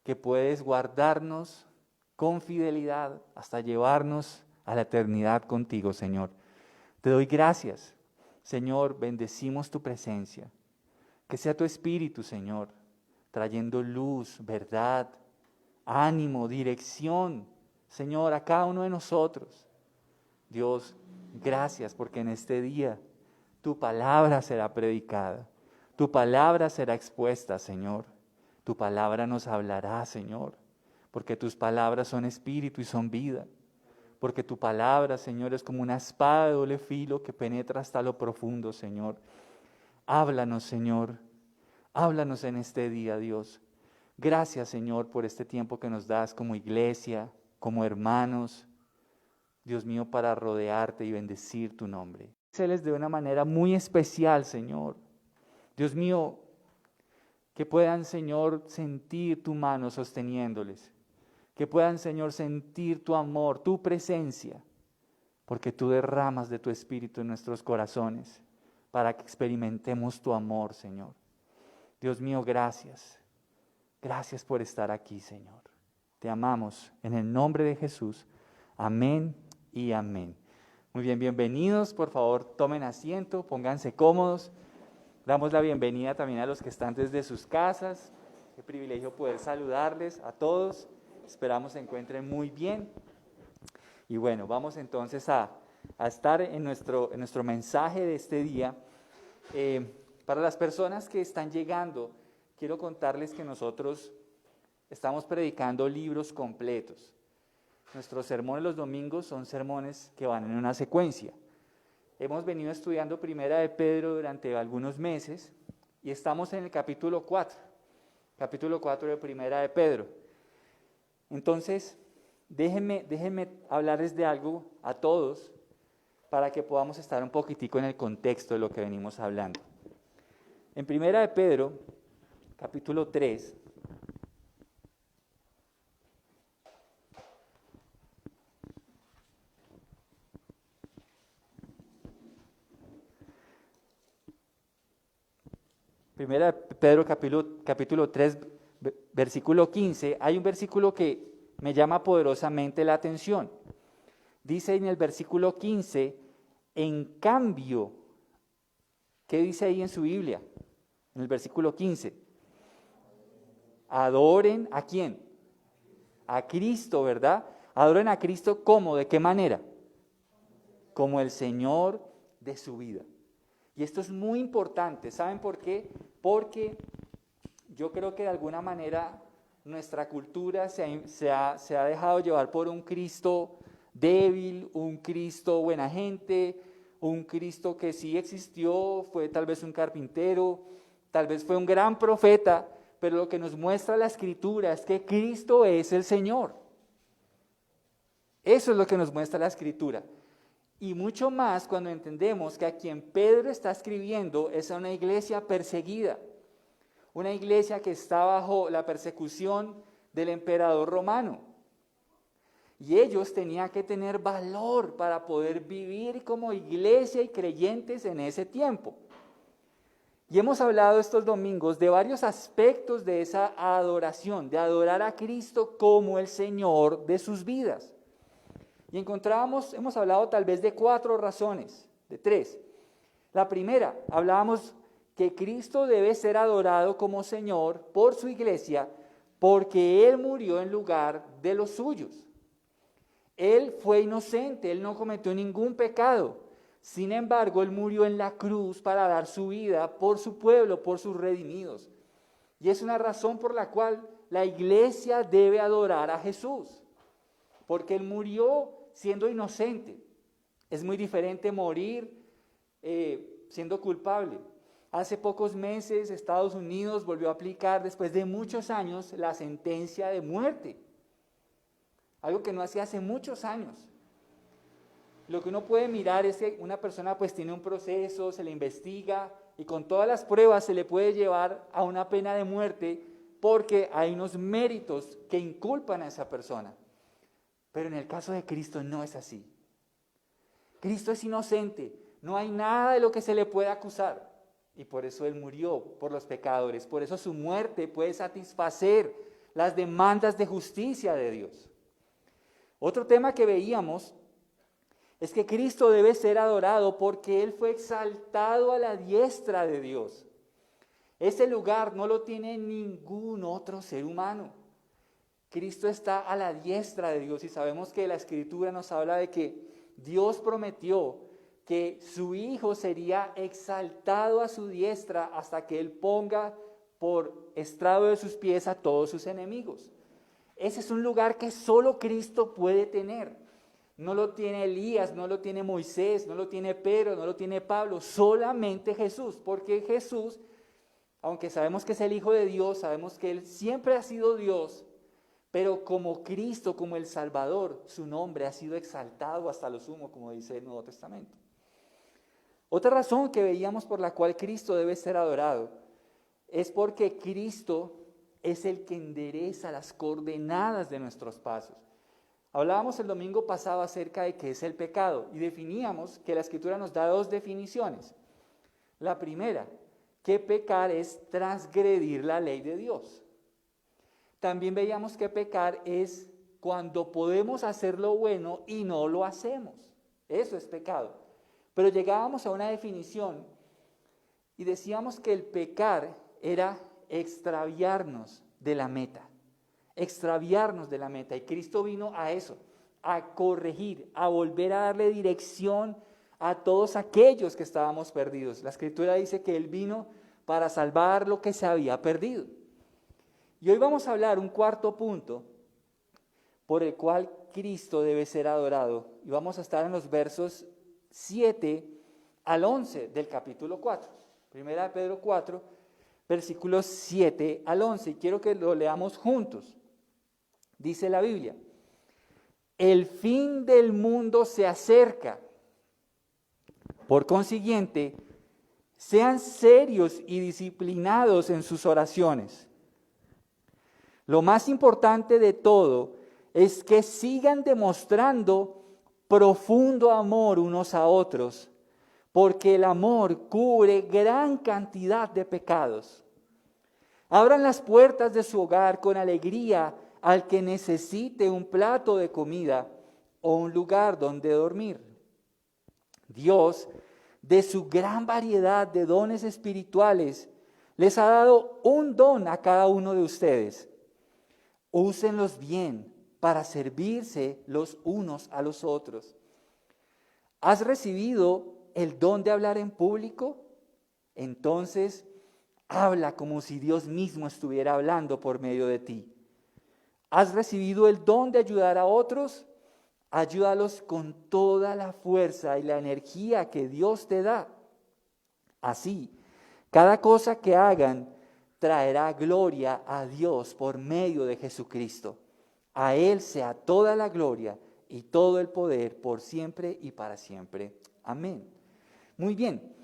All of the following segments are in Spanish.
que puedes guardarnos con fidelidad hasta llevarnos a la eternidad contigo, Señor. Te doy gracias, Señor, bendecimos tu presencia. Que sea tu Espíritu, Señor, trayendo luz, verdad, ánimo, dirección, Señor, a cada uno de nosotros. Dios, gracias porque en este día tu palabra será predicada, tu palabra será expuesta, Señor. Tu palabra nos hablará, Señor, porque tus palabras son espíritu y son vida. Porque tu palabra, Señor, es como una espada de doble filo que penetra hasta lo profundo, Señor. Háblanos, Señor. Háblanos en este día, Dios. Gracias, Señor, por este tiempo que nos das como iglesia, como hermanos. Dios mío, para rodearte y bendecir tu nombre. Séles de una manera muy especial, Señor. Dios mío, que puedan, Señor, sentir tu mano sosteniéndoles. Que puedan, Señor, sentir tu amor, tu presencia, porque tú derramas de tu Espíritu en nuestros corazones para que experimentemos tu amor, Señor. Dios mío, gracias. Gracias por estar aquí, Señor. Te amamos en el nombre de Jesús. Amén y amén. Muy bien, bienvenidos. Por favor, tomen asiento, pónganse cómodos. Damos la bienvenida también a los que están desde sus casas. Qué privilegio poder saludarles a todos. Esperamos se encuentren muy bien. Y bueno, vamos entonces a estar en nuestro mensaje de este día. Para las personas que están llegando, quiero contarles que nosotros estamos predicando libros completos. Nuestros sermones los domingos son sermones que van en una secuencia. Hemos venido estudiando Primera de Pedro durante algunos meses y estamos en el capítulo 4 de Primera de Pedro. Entonces, déjenme hablarles de algo a todos para que podamos estar un poquitico en el contexto de lo que venimos hablando. En Primera de Pedro, capítulo 3, Primera de Pedro, capítulo 3, versículo 15, hay un versículo que me llama poderosamente la atención. Dice en el versículo 15, en cambio, ¿qué dice ahí en su Biblia? En el versículo 15, adoren ¿a quién? A Cristo, ¿verdad? Adoren a Cristo ¿cómo? ¿De qué manera? Como el Señor de su vida. Y esto es muy importante, ¿saben por qué? Porque yo creo que de alguna manera nuestra cultura se ha dejado llevar por un Cristo débil, un Cristo buena gente, un Cristo que sí existió, fue tal vez un carpintero, tal vez fue un gran profeta, pero lo que nos muestra la Escritura es que Cristo es el Señor. Eso es lo que nos muestra la Escritura. Y mucho más cuando entendemos que a quien Pedro está escribiendo es a una iglesia perseguida, una iglesia que está bajo la persecución del emperador romano. Y ellos tenían que tener valor para poder vivir como iglesia y creyentes en ese tiempo. Y hemos hablado estos domingos de varios aspectos de esa adoración, de adorar a Cristo como el Señor de sus vidas. Y hemos hablado tal vez de 4 razones, de 3. La primera, hablábamos que Cristo debe ser adorado como Señor por su iglesia porque Él murió en lugar de los suyos. Él fue inocente, Él no cometió ningún pecado. Sin embargo, Él murió en la cruz para dar su vida por su pueblo, por sus redimidos. Y es una razón por la cual la iglesia debe adorar a Jesús, porque Él murió siendo inocente. Es muy diferente morir siendo culpable. Hace pocos meses Estados Unidos volvió a aplicar, después de muchos años, la sentencia de muerte. Algo que no hacía hace muchos años. Lo que uno puede mirar es que una persona pues tiene un proceso, se le investiga y con todas las pruebas se le puede llevar a una pena de muerte porque hay unos méritos que inculpan a esa persona. Pero en el caso de Cristo no es así. Cristo es inocente, no hay nada de lo que se le pueda acusar. y por eso Él murió por los pecadores. Por eso su muerte puede satisfacer las demandas de justicia de Dios. Otro tema que veíamos es que Cristo debe ser adorado porque Él fue exaltado a la diestra de Dios. Ese lugar no lo tiene ningún otro ser humano. Cristo está a la diestra de Dios y sabemos que la Escritura nos habla de que Dios prometió que su Hijo sería exaltado a su diestra hasta que Él ponga por estrado de sus pies a todos sus enemigos. Ese es un lugar que solo Cristo puede tener. No lo tiene Elías, no lo tiene Moisés, no lo tiene Pedro, no lo tiene Pablo, solamente Jesús, porque Jesús, aunque sabemos que es el Hijo de Dios, sabemos que Él siempre ha sido Dios, pero como Cristo, como el Salvador, su nombre ha sido exaltado hasta lo sumo, como dice el Nuevo Testamento. Otra razón que veíamos por la cual Cristo debe ser adorado es porque Cristo es el que endereza las coordenadas de nuestros pasos. Hablábamos el domingo pasado acerca de qué es el pecado y definíamos que la Escritura nos da dos definiciones. La primera, que pecar es transgredir la ley de Dios. También veíamos que pecar es cuando podemos hacer lo bueno y no lo hacemos. Eso es pecado. Pero llegábamos a una definición y decíamos que el pecar era extraviarnos de la meta. Extraviarnos de la meta. Y Cristo vino a eso, a corregir, a volver a darle dirección a todos aquellos que estábamos perdidos. La Escritura dice que Él vino para salvar lo que se había perdido. Y hoy vamos a hablar un cuarto punto por el cual Cristo debe ser adorado. Y vamos a estar en los versos 7 al 11 del capítulo 4. Primera de Pedro 4, versículos 7 al 11. Y quiero que lo leamos juntos. Dice la Biblia: el fin del mundo se acerca. Por consiguiente, sean serios y disciplinados en sus oraciones. Lo más importante de todo es que sigan demostrando profundo amor unos a otros, porque el amor cubre gran cantidad de pecados. Abran las puertas de su hogar con alegría al que necesite un plato de comida o un lugar donde dormir. Dios, de su gran variedad de dones espirituales, les ha dado un don a cada uno de ustedes. Úsenlos bien para servirse los unos a los otros. ¿Has recibido el don de hablar en público? Entonces, habla como si Dios mismo estuviera hablando por medio de ti. ¿Has recibido el don de ayudar a otros? Ayúdalos con toda la fuerza y la energía que Dios te da. Así, cada cosa que hagan traerá gloria a Dios por medio de Jesucristo. A Él sea toda la gloria y todo el poder por siempre y para siempre. Amén. Muy bien,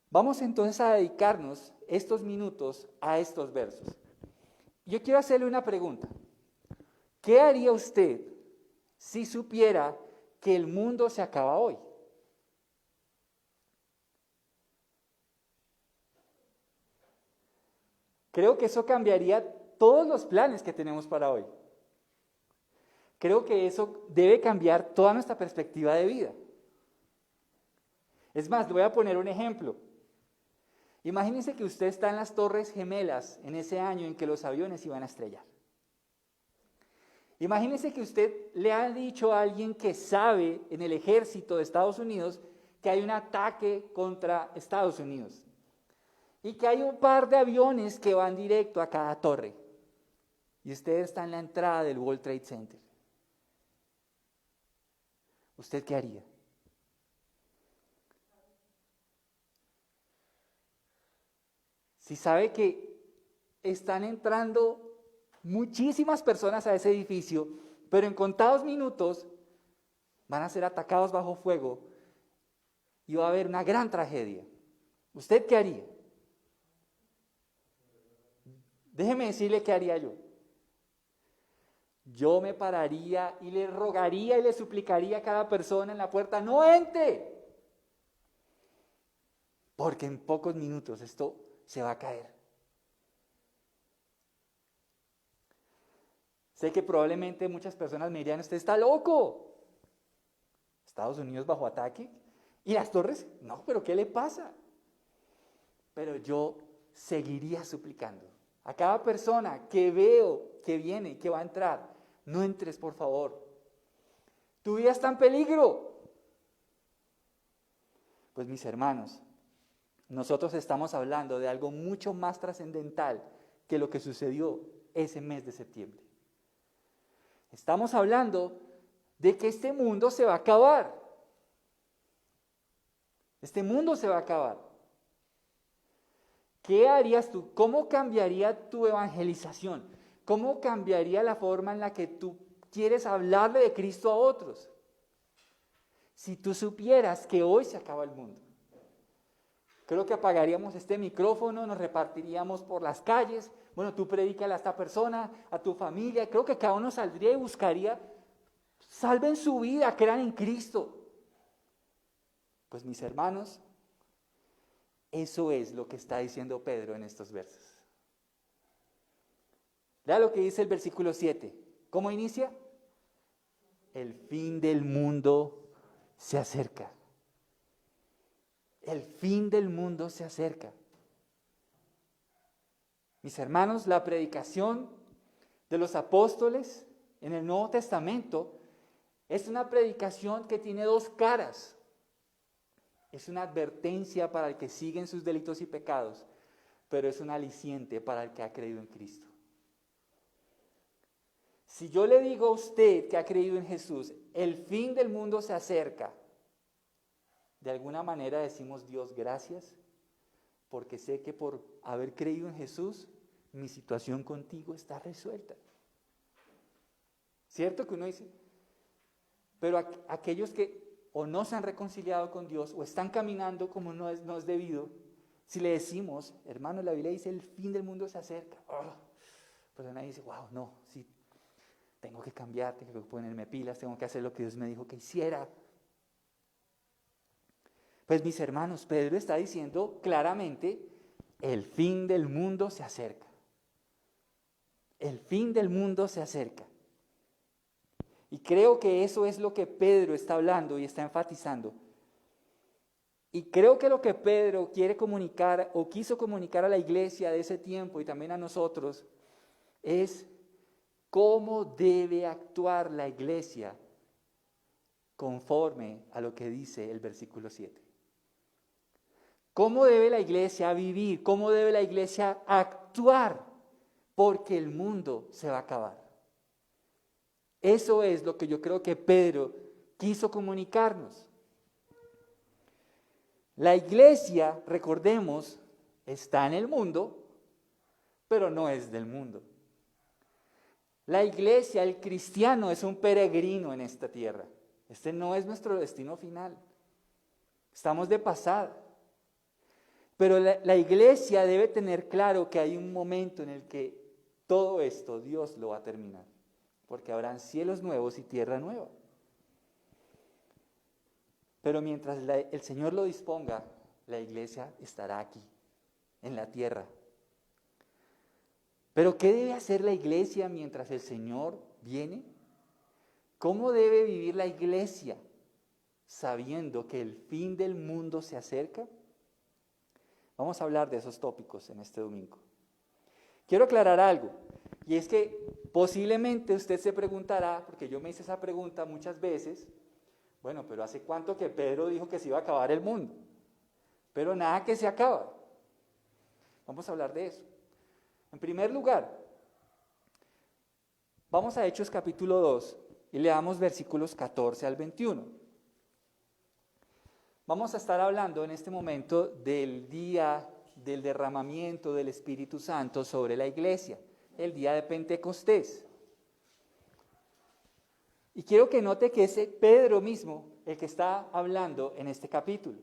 vamos entonces a dedicarnos estos minutos a estos versos. Yo quiero hacerle una pregunta. ¿Qué haría usted si supiera que el mundo se acaba hoy? Creo que eso cambiaría todos los planes que tenemos para hoy. Creo que eso debe cambiar toda nuestra perspectiva de vida. Es más, le voy a poner un ejemplo. Imagínese que usted está en las Torres Gemelas en ese año en que los aviones iban a estrellar. Imagínese que usted le ha dicho a alguien que sabe en el ejército de Estados Unidos que hay un ataque contra Estados Unidos y que hay un par de aviones que van directo a cada torre y usted está en la entrada del World Trade Center. ¿Usted qué haría? Si sabe que están entrando muchísimas personas a ese edificio, pero en contados minutos van a ser atacados bajo fuego y va a haber una gran tragedia. ¿Usted qué haría? Déjeme decirle qué haría yo. Yo me pararía y le rogaría y le suplicaría a cada persona en la puerta: no entre. porque en pocos minutos esto se va a caer. Sé que probablemente muchas personas me dirían, usted está loco. Estados Unidos bajo ataque. ¿Y las torres? No, pero ¿qué le pasa? Pero yo seguiría suplicando a cada persona que veo que viene, que va a entrar, no entres por favor. Tu vida está en peligro. Pues mis hermanos, nosotros estamos hablando de algo mucho más trascendental que lo que sucedió ese mes de septiembre. Estamos hablando de que este mundo se va a acabar. Este mundo se va a acabar. ¿Qué harías tú? ¿Cómo cambiaría tu evangelización? ¿Cómo cambiaría la forma en la que tú quieres hablarle de Cristo a otros? Si tú supieras que hoy se acaba el mundo. Creo que apagaríamos este micrófono, nos repartiríamos por las calles. Bueno, tú predícale a esta persona, a tu familia. Creo que cada uno saldría y buscaría, salven su vida, crean en Cristo. Pues mis hermanos, eso es lo que está diciendo Pedro en estos versos. Lea lo que dice el versículo 7. ¿Cómo inicia? El fin del mundo se acerca. El fin del mundo se acerca. Mis hermanos, la predicación de los apóstoles en el Nuevo Testamento es una predicación que tiene dos caras. Es una advertencia para el que sigue en sus delitos y pecados, pero es un aliciente para el que ha creído en Cristo. Si yo le digo a usted que ha creído en Jesús, el fin del mundo se acerca, de alguna manera decimos, Dios, gracias, porque sé que por haber creído en Jesús, mi situación contigo está resuelta. ¿Cierto que uno dice? Pero aquellos que o no se han reconciliado con Dios o están caminando como no es debido, si le decimos, hermano, la Biblia dice el fin del mundo se acerca, pero nadie dice, wow, no, sí, tengo que cambiar, tengo que ponerme pilas, tengo que hacer lo que Dios me dijo que hiciera. Pues mis hermanos, Pedro está diciendo claramente, el fin del mundo se acerca. El fin del mundo se acerca. Y creo que eso es lo que Pedro está hablando y está enfatizando. Y creo que lo que Pedro quiere comunicar o quiso comunicar a la iglesia de ese tiempo y también a nosotros es cómo debe actuar la iglesia conforme a lo que dice el versículo 7. ¿Cómo debe la iglesia vivir? ¿Cómo debe la iglesia actuar? Porque el mundo se va a acabar. Eso es lo que yo creo que Pedro quiso comunicarnos. La iglesia, recordemos, está en el mundo, pero no es del mundo. La iglesia, el cristiano, es un peregrino en esta tierra. Este no es nuestro destino final. Estamos de pasada. Pero la iglesia debe tener claro que hay un momento en el que todo esto Dios lo va a terminar. Porque habrán cielos nuevos y tierra nueva. Pero mientras el Señor lo disponga, la iglesia estará aquí, en la tierra. Pero ¿qué debe hacer la iglesia mientras el Señor viene? ¿Cómo debe vivir la iglesia sabiendo que el fin del mundo se acerca? Vamos a hablar de esos tópicos en este domingo. Quiero aclarar algo, y es que posiblemente usted se preguntará, porque yo me hice esa pregunta muchas veces, bueno, pero ¿hace cuánto que Pedro dijo que se iba a acabar el mundo? Pero nada que se acaba. Vamos a hablar de eso. En primer lugar, vamos a Hechos capítulo 2 y leamos versículos 14 al 21. Vamos a estar hablando en este momento del día del derramamiento del Espíritu Santo sobre la iglesia, el día de Pentecostés. Y quiero que note que es Pedro mismo el que está hablando en este capítulo.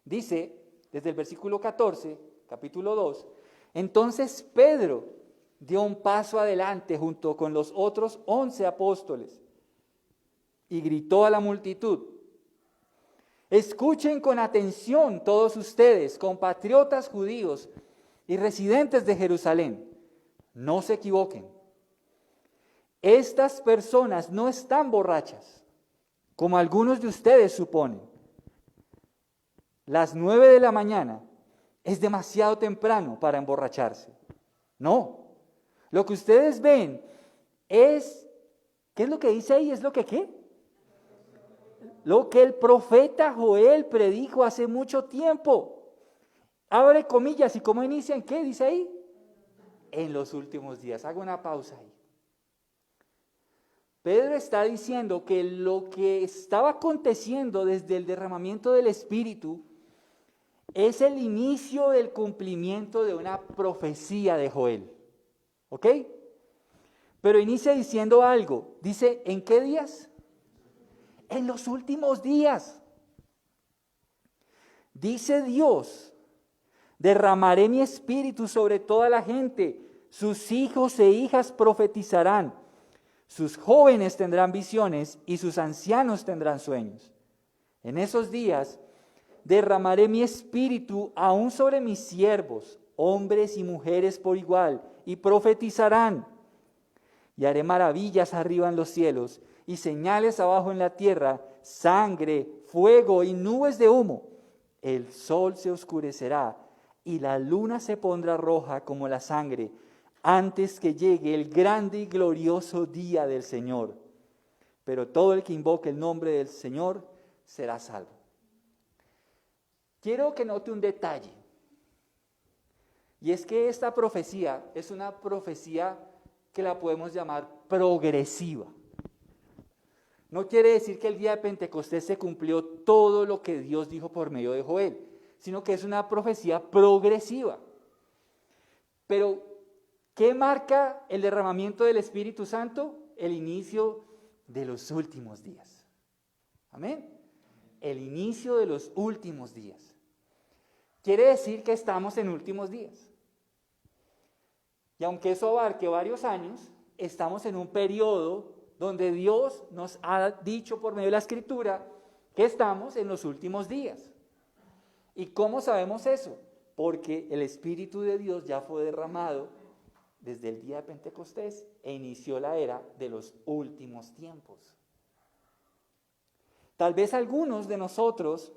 Dice, desde el versículo 14, capítulo 2, entonces Pedro dio un paso adelante junto con los otros 11 apóstoles y gritó a la multitud: Escuchen con atención todos ustedes, compatriotas judíos y residentes de Jerusalén. No se equivoquen. Estas personas no están borrachas, como algunos de ustedes suponen. Las 9 de la mañana es demasiado temprano para emborracharse. No. Lo que ustedes ven es, ¿qué es lo que dice ahí? ¿Es lo que qué? Lo que el profeta Joel predijo hace mucho tiempo. Abre comillas, ¿y cómo inician? ¿Qué dice ahí? En los últimos días. Hago una pausa ahí. Pedro está diciendo que lo que estaba aconteciendo desde el derramamiento del Espíritu es el inicio del cumplimiento de una profecía de Joel. ¿Ok? Pero inicia diciendo algo. Dice, ¿en qué días? En los últimos días. Dice Dios, derramaré mi espíritu sobre toda la gente. Sus hijos e hijas profetizarán. Sus jóvenes tendrán visiones y sus ancianos tendrán sueños. En esos días derramaré mi espíritu aún sobre mis siervos, hombres y mujeres por igual, y profetizarán. Y haré maravillas arriba en los cielos y señales abajo en la tierra, sangre, fuego y nubes de humo. El sol se oscurecerá y la luna se pondrá roja como la sangre, antes que llegue el grande y glorioso día del Señor. Pero todo el que invoque el nombre del Señor será salvo. Quiero que note un detalle, y es que esta profecía es una profecía que la podemos llamar progresiva. No quiere decir que el día de Pentecostés se cumplió todo lo que Dios dijo por medio de Joel, sino que es una profecía progresiva. Pero, ¿qué marca el derramamiento del Espíritu Santo? El inicio de los últimos días. Amén. El inicio de los últimos días. Quiere decir que estamos en últimos días. Y aunque eso abarque varios años, estamos en un periodo donde Dios nos ha dicho por medio de la Escritura que estamos en los últimos días. ¿Y cómo sabemos eso? Porque el Espíritu de Dios ya fue derramado desde el día de Pentecostés e inició la era de los últimos tiempos. Tal vez algunos de nosotros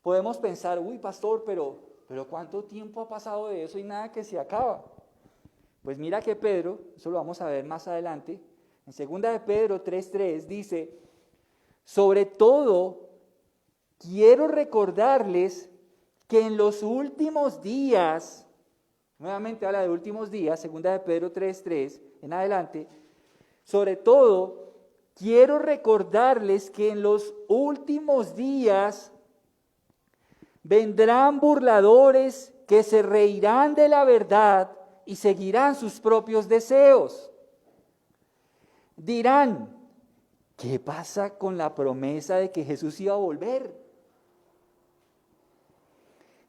podemos pensar, uy, pastor, pero ¿cuánto tiempo ha pasado de eso y nada que se acaba? Pues mira que Pedro, eso lo vamos a ver más adelante, en 2 de Pedro 3:3 dice, sobre todo quiero recordarles que en los últimos días, nuevamente habla de últimos días, 2 de Pedro 3:3 en adelante, sobre todo quiero recordarles que en los últimos días vendrán burladores que se reirán de la verdad y seguirán sus propios deseos. Dirán, ¿qué pasa con la promesa de que Jesús iba a volver?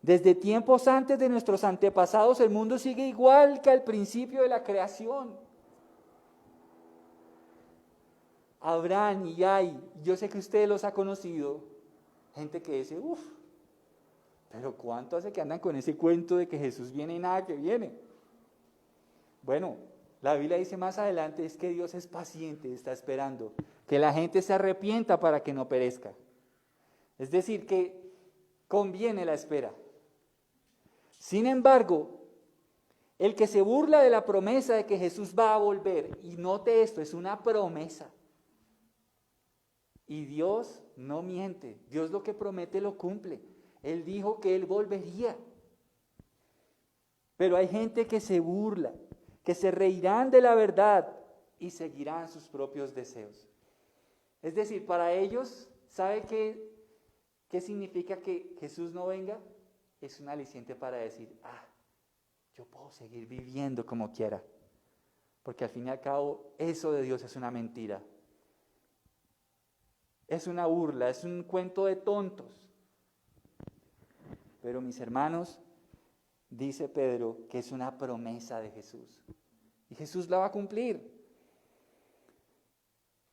Desde tiempos antes de nuestros antepasados, el mundo sigue igual que al principio de la creación. Habrán y hay, yo sé que usted los ha conocido, gente que dice, pero ¿cuánto hace que andan con ese cuento de que Jesús viene y nada que viene? Bueno, la Biblia dice más adelante es que Dios es paciente, está esperando que la gente se arrepienta para que no perezca. Es decir, que conviene la espera. Sin embargo, el que se burla de la promesa de que Jesús va a volver, y note esto, es una promesa. Y Dios no miente, Dios lo que promete lo cumple. Él dijo que Él volvería. Pero hay gente que se burla, que se reirán de la verdad y seguirán sus propios deseos. Es decir, para ellos, ¿sabe qué significa que Jesús no venga? Es un aliciente para decir, yo puedo seguir viviendo como quiera. Porque al fin y al cabo, eso de Dios es una mentira. Es una burla, es un cuento de tontos. Pero mis hermanos, dice Pedro que es una promesa de Jesús. Y Jesús la va a cumplir.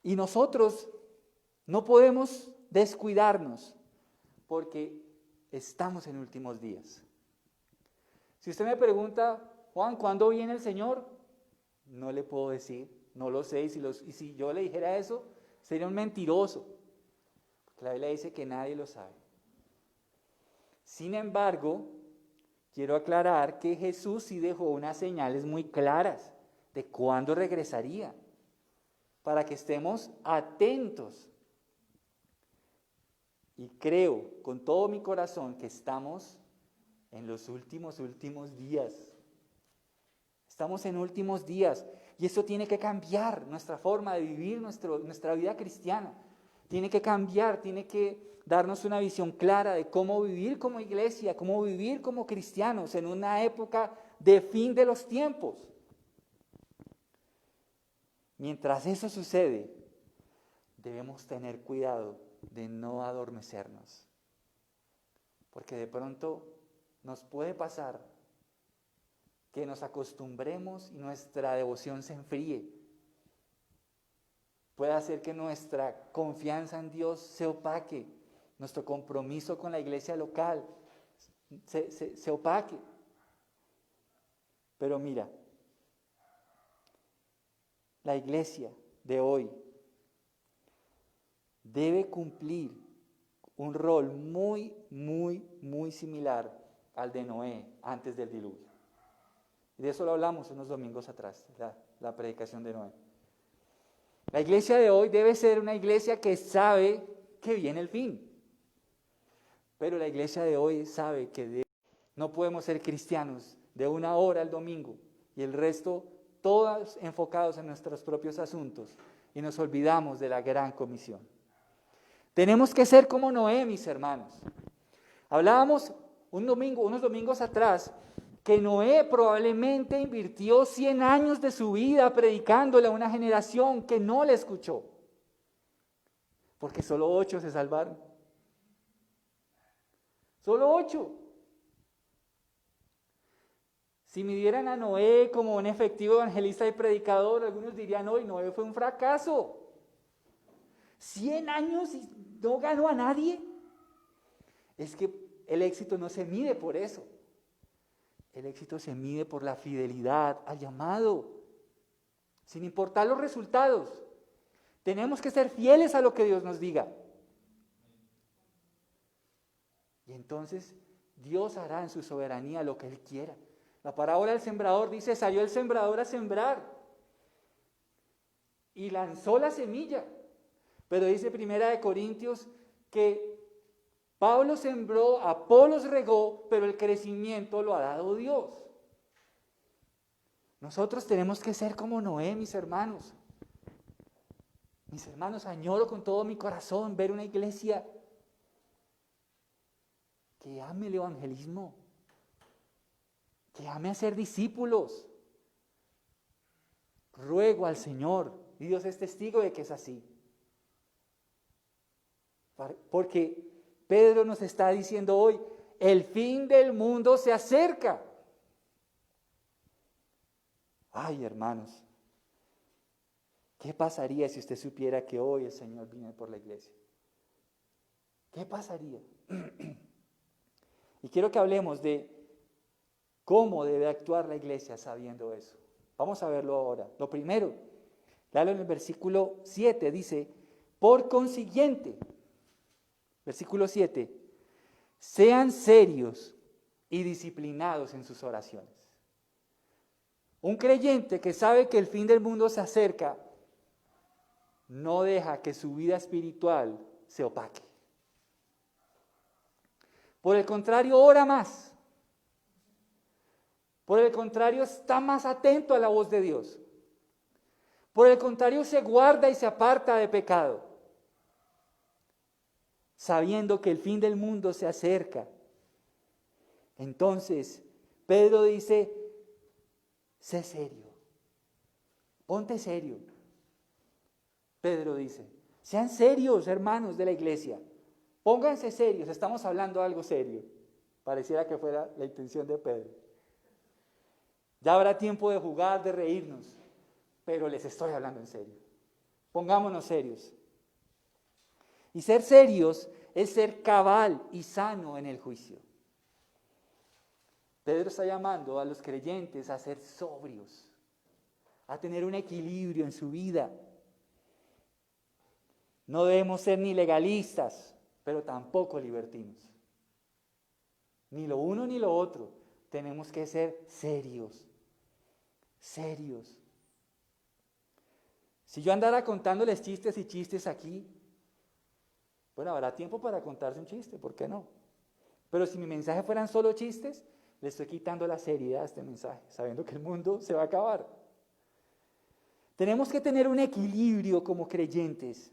Y nosotros no podemos descuidarnos porque estamos en últimos días. Si usted me pregunta, Juan, ¿cuándo viene el Señor? No le puedo decir, no lo sé, y si yo le dijera eso, sería un mentiroso, porque la Biblia dice que nadie lo sabe. Sin embargo, quiero aclarar que Jesús sí dejó unas señales muy claras de cuándo regresaría, para que estemos atentos. Y creo con todo mi corazón que estamos en los últimos días. Estamos en últimos días y eso tiene que cambiar nuestra forma de vivir nuestra vida cristiana. Tiene que cambiar, tiene que darnos una visión clara de cómo vivir como iglesia, cómo vivir como cristianos en una época de fin de los tiempos. Mientras eso sucede, debemos tener cuidado de no adormecernos, porque de pronto nos puede pasar que nos acostumbremos y nuestra devoción se enfríe. Puede hacer que nuestra confianza en Dios se opaque, nuestro compromiso con la iglesia local se opaque. Pero mira, la iglesia de hoy debe cumplir un rol muy, muy, muy similar al de Noé antes del diluvio. Y de eso lo hablamos unos domingos atrás, la predicación de Noé. La iglesia de hoy debe ser una iglesia que sabe que viene el fin. Pero la iglesia de hoy sabe que no podemos ser cristianos de 1 hora el domingo y el resto todos enfocados en nuestros propios asuntos y nos olvidamos de la gran comisión. Tenemos que ser como Noé, mis hermanos. Hablábamos unos domingos atrás que Noé probablemente invirtió 100 años de su vida predicándole a una generación que no le escuchó, porque solo 8 se salvaron. Solo 8. Si midieran a Noé como un efectivo evangelista y predicador, algunos dirían, hoy Noé fue un fracaso. 100 años y no ganó a nadie. Es que el éxito no se mide por eso. El éxito se mide por la fidelidad al llamado, sin importar los resultados. Tenemos que ser fieles a lo que Dios nos diga. Y entonces Dios hará en su soberanía lo que Él quiera. La parábola del sembrador dice, salió el sembrador a sembrar y lanzó la semilla. Pero dice 1 Corintios que Pablo sembró, Apolos regó, pero el crecimiento lo ha dado Dios. Nosotros tenemos que ser como Noé, mis hermanos. Mis hermanos, añoro con todo mi corazón ver una iglesia que ame el evangelismo, que ame a ser discípulos. Ruego al Señor, y Dios es testigo de que es así. Porque Pedro nos está diciendo hoy, el fin del mundo se acerca. Ay, hermanos, ¿qué pasaría si usted supiera que hoy el Señor viene por la iglesia? ¿Qué pasaría? Y quiero que hablemos de cómo debe actuar la iglesia sabiendo eso. Vamos a verlo ahora. Lo primero, léalo en el versículo 7, dice, por consiguiente, versículo 7, sean serios y disciplinados en sus oraciones. Un creyente que sabe que el fin del mundo se acerca, no deja que su vida espiritual se opaque. Por el contrario, ora más. Por el contrario, está más atento a la voz de Dios. Por el contrario, se guarda y se aparta de pecado, sabiendo que el fin del mundo se acerca. Entonces, Pedro dice, sé serio, ponte serio. Pedro dice, sean serios, hermanos de la iglesia, pónganse serios, estamos hablando de algo serio. Pareciera que fuera la intención de Pedro. Ya habrá tiempo de jugar, de reírnos, pero les estoy hablando en serio. Pongámonos serios. Y ser serios es ser cabal y sano en el juicio. Pedro está llamando a los creyentes a ser sobrios, a tener un equilibrio en su vida. No debemos ser ni legalistas, pero tampoco libertinos. Ni lo uno ni lo otro. Tenemos que ser serios. Serios. Si yo andara contándoles chistes y chistes aquí, bueno, habrá tiempo para contarse un chiste, ¿por qué no? Pero si mi mensaje fueran solo chistes, le estoy quitando la seriedad a este mensaje, sabiendo que el mundo se va a acabar. Tenemos que tener un equilibrio como creyentes.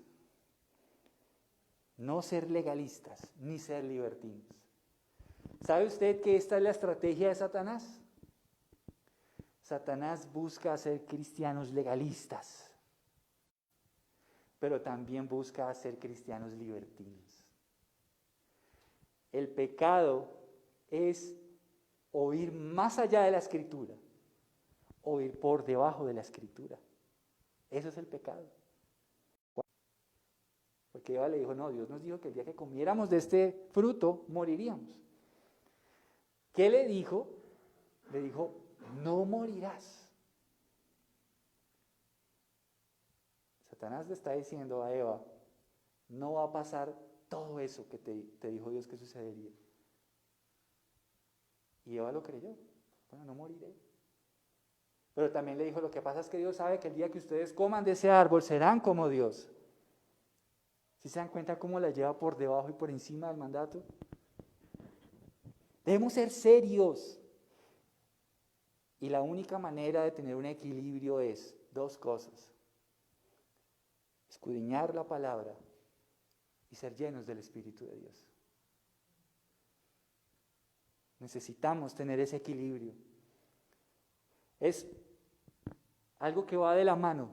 No ser legalistas, ni ser libertinos. ¿Sabe usted que esta es la estrategia de Satanás? Satanás busca hacer cristianos legalistas, pero también busca hacer cristianos libertinos. El pecado es o ir más allá de la Escritura, o ir por debajo de la Escritura. Eso es el pecado. Porque Eva le dijo, no, Dios nos dijo que el día que comiéramos de este fruto, moriríamos. ¿Qué le dijo? Le dijo, no morirás. Satanás le está diciendo a Eva, no va a pasar todo eso que te dijo Dios que sucedería. Y Eva lo creyó. Bueno, no moriré. Pero también le dijo, lo que pasa es que Dios sabe que el día que ustedes coman de ese árbol serán como Dios. ¿Sí se dan cuenta cómo la lleva por debajo y por encima del mandato? Debemos ser serios. Y la única manera de tener un equilibrio es dos cosas. Escudriñar la palabra y ser llenos del Espíritu de Dios. Necesitamos tener ese equilibrio. Es algo que va de la mano.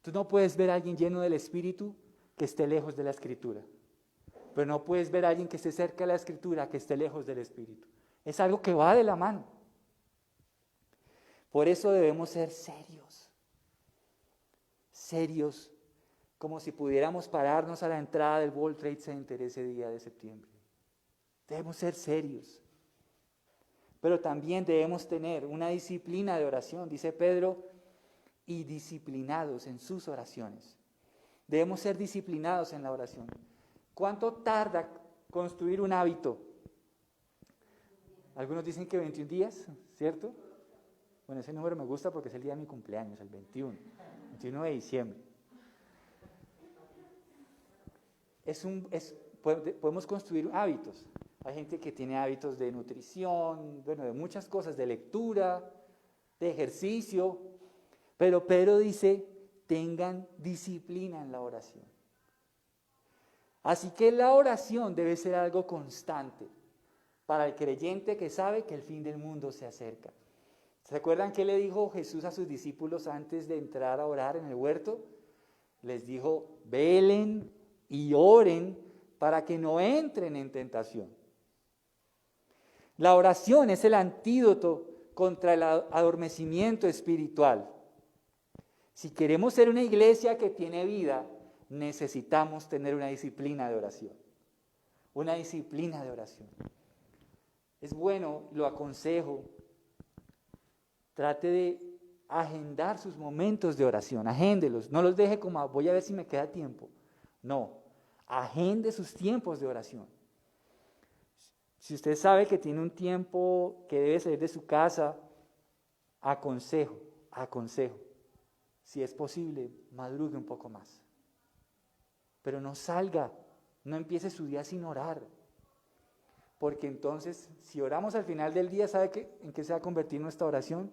Tú no puedes ver a alguien lleno del Espíritu que esté lejos de la Escritura. Pero no puedes ver a alguien que esté cerca de la Escritura que esté lejos del Espíritu. Es algo que va de la mano. Por eso debemos ser serios. Serios, como si pudiéramos pararnos a la entrada del World Trade Center ese día de septiembre. Debemos ser serios. Pero también debemos tener una disciplina de oración, dice Pedro, y disciplinados en sus oraciones. Debemos ser disciplinados en la oración. ¿Cuánto tarda construir un hábito? Algunos dicen que 21 días, ¿cierto? Bueno, ese número me gusta porque es el día de mi cumpleaños, el 21 de diciembre. Podemos construir hábitos. Hay gente que tiene hábitos de nutrición, bueno, de muchas cosas, de lectura, de ejercicio, pero Pedro dice, tengan disciplina en la oración. Así que la oración debe ser algo constante para el creyente que sabe que el fin del mundo se acerca. ¿Se acuerdan qué le dijo Jesús a sus discípulos antes de entrar a orar en el huerto? Les dijo, velen y oren para que no entren en tentación. La oración es el antídoto contra el adormecimiento espiritual. Si queremos ser una iglesia que tiene vida, necesitamos tener una disciplina de oración. Una disciplina de oración. Es bueno, lo aconsejo, trate de agendar sus momentos de oración, agéndelos, no los deje como voy a ver si me queda tiempo. No, agende sus tiempos de oración. Si usted sabe que tiene un tiempo que debe salir de su casa, aconsejo, si es posible, madrugue un poco más. Pero no salga, no empiece su día sin orar. Porque entonces, si oramos al final del día, ¿sabe en qué se va a convertir nuestra oración?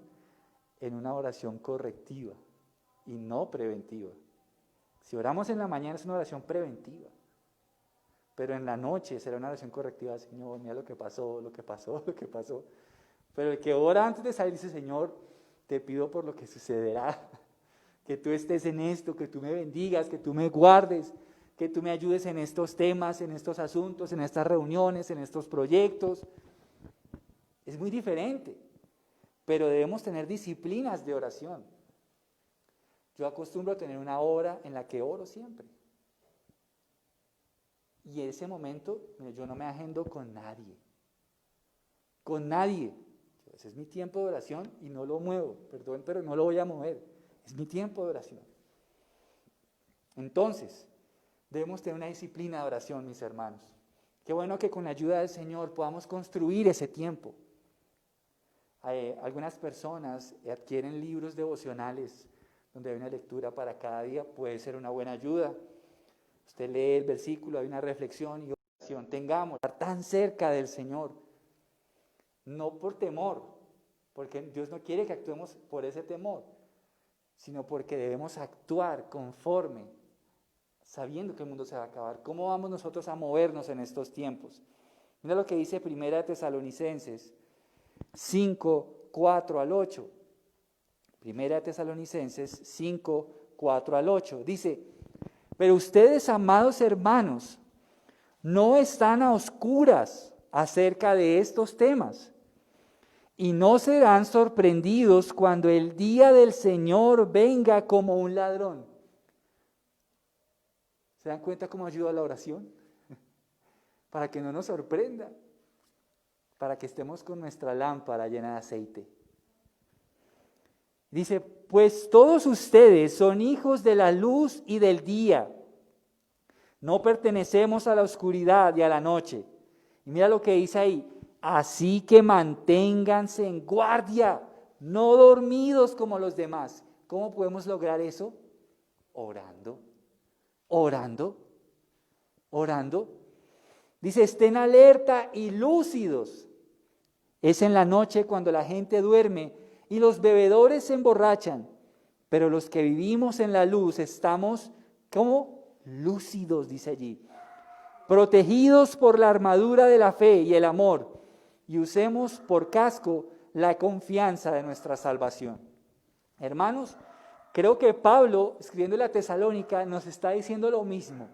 En una oración correctiva y no preventiva. Si oramos en la mañana es una oración preventiva. Pero en la noche será una oración correctiva. Señor, mira lo que pasó. Pero el que ora antes de salir dice, Señor, te pido por lo que sucederá. Que tú estés en esto, que tú me bendigas, que tú me guardes, que tú me ayudes en estos temas, en estos asuntos, en estas reuniones, en estos proyectos. Es muy diferente. Pero debemos tener disciplinas de oración. Yo acostumbro a tener una hora en la que oro siempre. Y en ese momento, mira, yo no me agendo con nadie. Con nadie. Ese es mi tiempo de oración y no lo muevo. Perdón, pero no lo voy a mover. Es mi tiempo de oración. Entonces, debemos tener una disciplina de oración, mis hermanos. Qué bueno que con la ayuda del Señor podamos construir ese tiempo. Algunas personas adquieren libros devocionales donde hay una lectura para cada día, puede ser una buena ayuda. Usted lee el versículo, hay una reflexión y oración. Tengamos, estar tan cerca del Señor, no por temor, porque Dios no quiere que actuemos por ese temor, sino porque debemos actuar conforme, sabiendo que el mundo se va a acabar. ¿Cómo vamos nosotros a movernos en estos tiempos? Mira lo que dice 1 Tesalonicenses 5, 4 al 8. 1 Tesalonicenses 5, 4 al 8. Dice: pero ustedes, amados hermanos, no están a oscuras acerca de estos temas, y no serán sorprendidos cuando el día del Señor venga como un ladrón. ¿Se dan cuenta cómo ayuda la oración? Para que no nos sorprenda, para que estemos con nuestra lámpara llena de aceite. Dice: pues todos ustedes son hijos de la luz y del día. No pertenecemos a la oscuridad y a la noche. Y mira lo que dice ahí: así que manténganse en guardia, no dormidos como los demás. ¿Cómo podemos lograr eso? Orando, orando, orando. Dice: estén alerta y lúcidos. Es en la noche cuando la gente duerme y los bebedores se emborrachan, pero los que vivimos en la luz estamos, ¿cómo? Lúcidos, dice allí, protegidos por la armadura de la fe y el amor, y usemos por casco la confianza de nuestra salvación. Hermanos, creo que Pablo, escribiendo la Tesalónica, nos está diciendo lo mismo.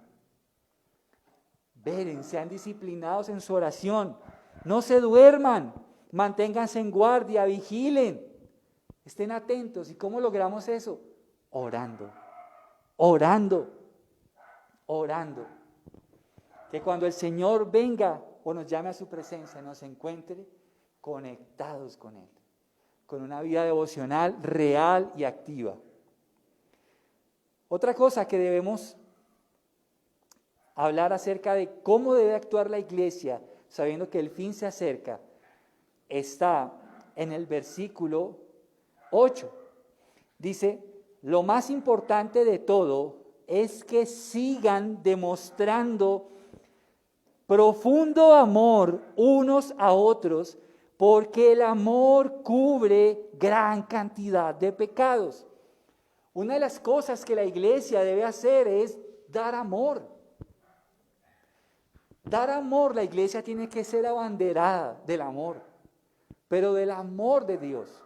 Veren, sean disciplinados en su oración, no se duerman, manténganse en guardia, vigilen, estén atentos. ¿Y cómo logramos eso? Orando, orando, orando. Que cuando el Señor venga o nos llame a su presencia, nos encuentre conectados con Él, con una vida devocional real y activa. Otra cosa que debemos hablar acerca de cómo debe actuar la iglesia, sabiendo que el fin se acerca, está en el versículo 8. Dice: lo más importante de todo es que sigan demostrando profundo amor unos a otros, porque el amor cubre gran cantidad de pecados. Una de las cosas que la iglesia debe hacer es dar amor. Dar amor, la iglesia tiene que ser abanderada del amor, pero del amor de Dios,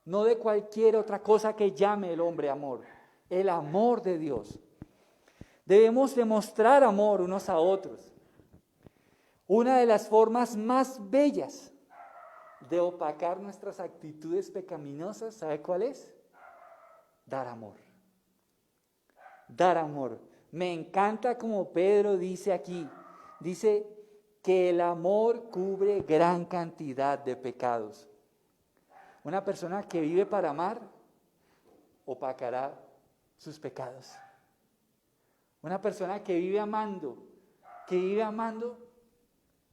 no de cualquier otra cosa que llame el hombre amor, el amor de Dios. Debemos demostrar amor unos a otros. Una de las formas más bellas de opacar nuestras actitudes pecaminosas, ¿sabe cuál es? Dar amor. Dar amor. Me encanta como Pedro dice aquí, dice que el amor cubre gran cantidad de pecados. Una persona que vive para amar opacará sus pecados. Una persona que vive amando,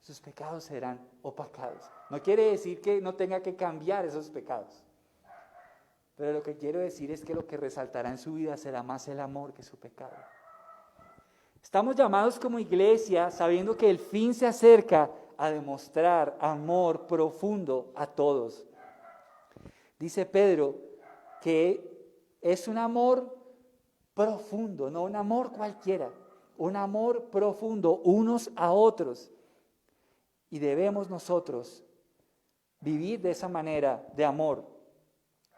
sus pecados serán opacados. No quiere decir que no tenga que cambiar esos pecados, pero lo que quiero decir es que lo que resaltará en su vida será más el amor que su pecado. Estamos llamados como iglesia, sabiendo que el fin se acerca, a demostrar amor profundo a todos. Dice Pedro que es un amor profundo, no un amor cualquiera, un amor profundo unos a otros. Y debemos nosotros vivir de esa manera de amor.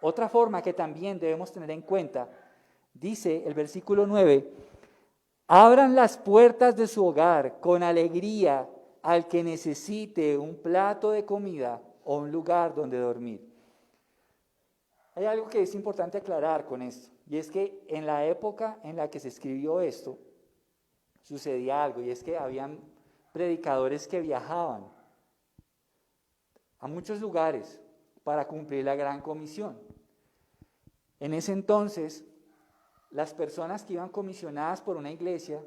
Otra forma que también debemos tener en cuenta, dice el versículo 9, abran las puertas de su hogar con alegría al que necesite un plato de comida o un lugar donde dormir. Hay algo que es importante aclarar con esto, y es que en la época en la que se escribió esto, sucedía algo, y es que habían predicadores que viajaban a muchos lugares para cumplir la gran comisión. En ese entonces, las personas que iban comisionadas por una iglesia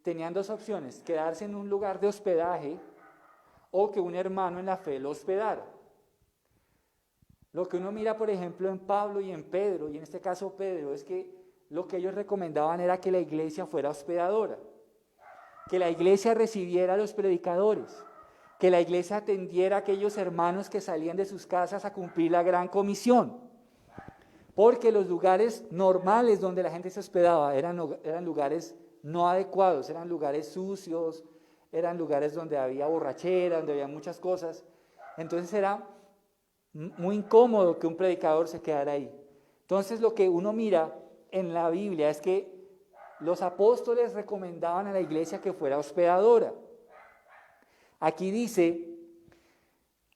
tenían dos opciones: quedarse en un lugar de hospedaje o que un hermano en la fe lo hospedara. Lo que uno mira, por ejemplo, en Pablo y en Pedro, y en este caso Pedro, es que lo que ellos recomendaban era que la iglesia fuera hospedadora, que la iglesia recibiera a los predicadores, que la iglesia atendiera a aquellos hermanos que salían de sus casas a cumplir la gran comisión, porque los lugares normales donde la gente se hospedaba eran lugares no adecuados, eran lugares sucios, eran lugares donde había borrachera, donde había muchas cosas. Entonces era muy incómodo que un predicador se quedara ahí. Entonces lo que uno mira en la Biblia es que los apóstoles recomendaban a la iglesia que fuera hospedadora. Aquí dice: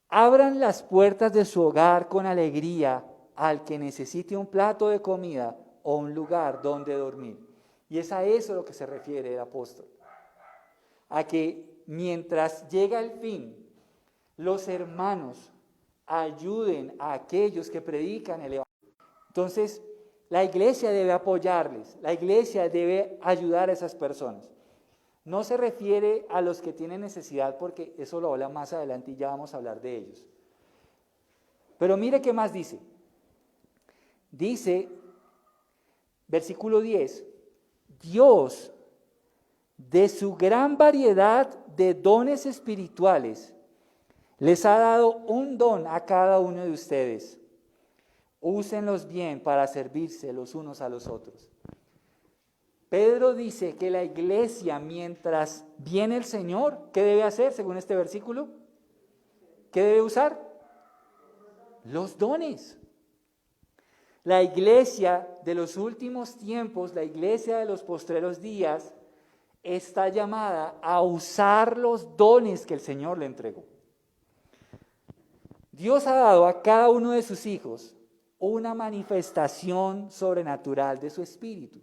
abran las puertas de su hogar con alegría al que necesite un plato de comida o un lugar donde dormir. Y es a eso a lo que se refiere el apóstol. A que mientras llega el fin, los hermanos ayuden a aquellos que predican el evangelio. Entonces, la iglesia debe apoyarles, la iglesia debe ayudar a esas personas. No se refiere a los que tienen necesidad, porque eso lo habla más adelante y ya vamos a hablar de ellos. Pero mire qué más dice. Dice, versículo 10, Dios, de su gran variedad de dones espirituales, les ha dado un don a cada uno de ustedes. Úsenlos bien para servirse los unos a los otros. Pedro dice que la iglesia, mientras viene el Señor, ¿qué debe hacer según este versículo? ¿Qué debe usar? Los dones. La iglesia de los últimos tiempos, la iglesia de los postreros días, está llamada a usar los dones que el Señor le entregó. Dios ha dado a cada uno de sus hijos una manifestación sobrenatural de su espíritu.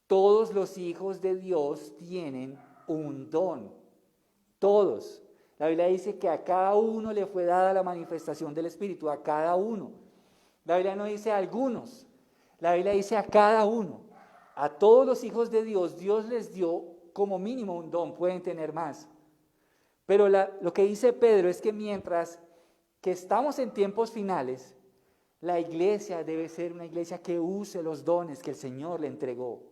Todos los hijos de Dios tienen un don. Todos. La Biblia dice que a cada uno le fue dada la manifestación del espíritu, a cada uno. La Biblia no dice a algunos, la Biblia dice a cada uno. A todos los hijos de Dios, Dios les dio como mínimo un don, pueden tener más. Pero lo que dice Pedro es que mientras que estamos en tiempos finales, la iglesia debe ser una iglesia que use los dones que el Señor le entregó.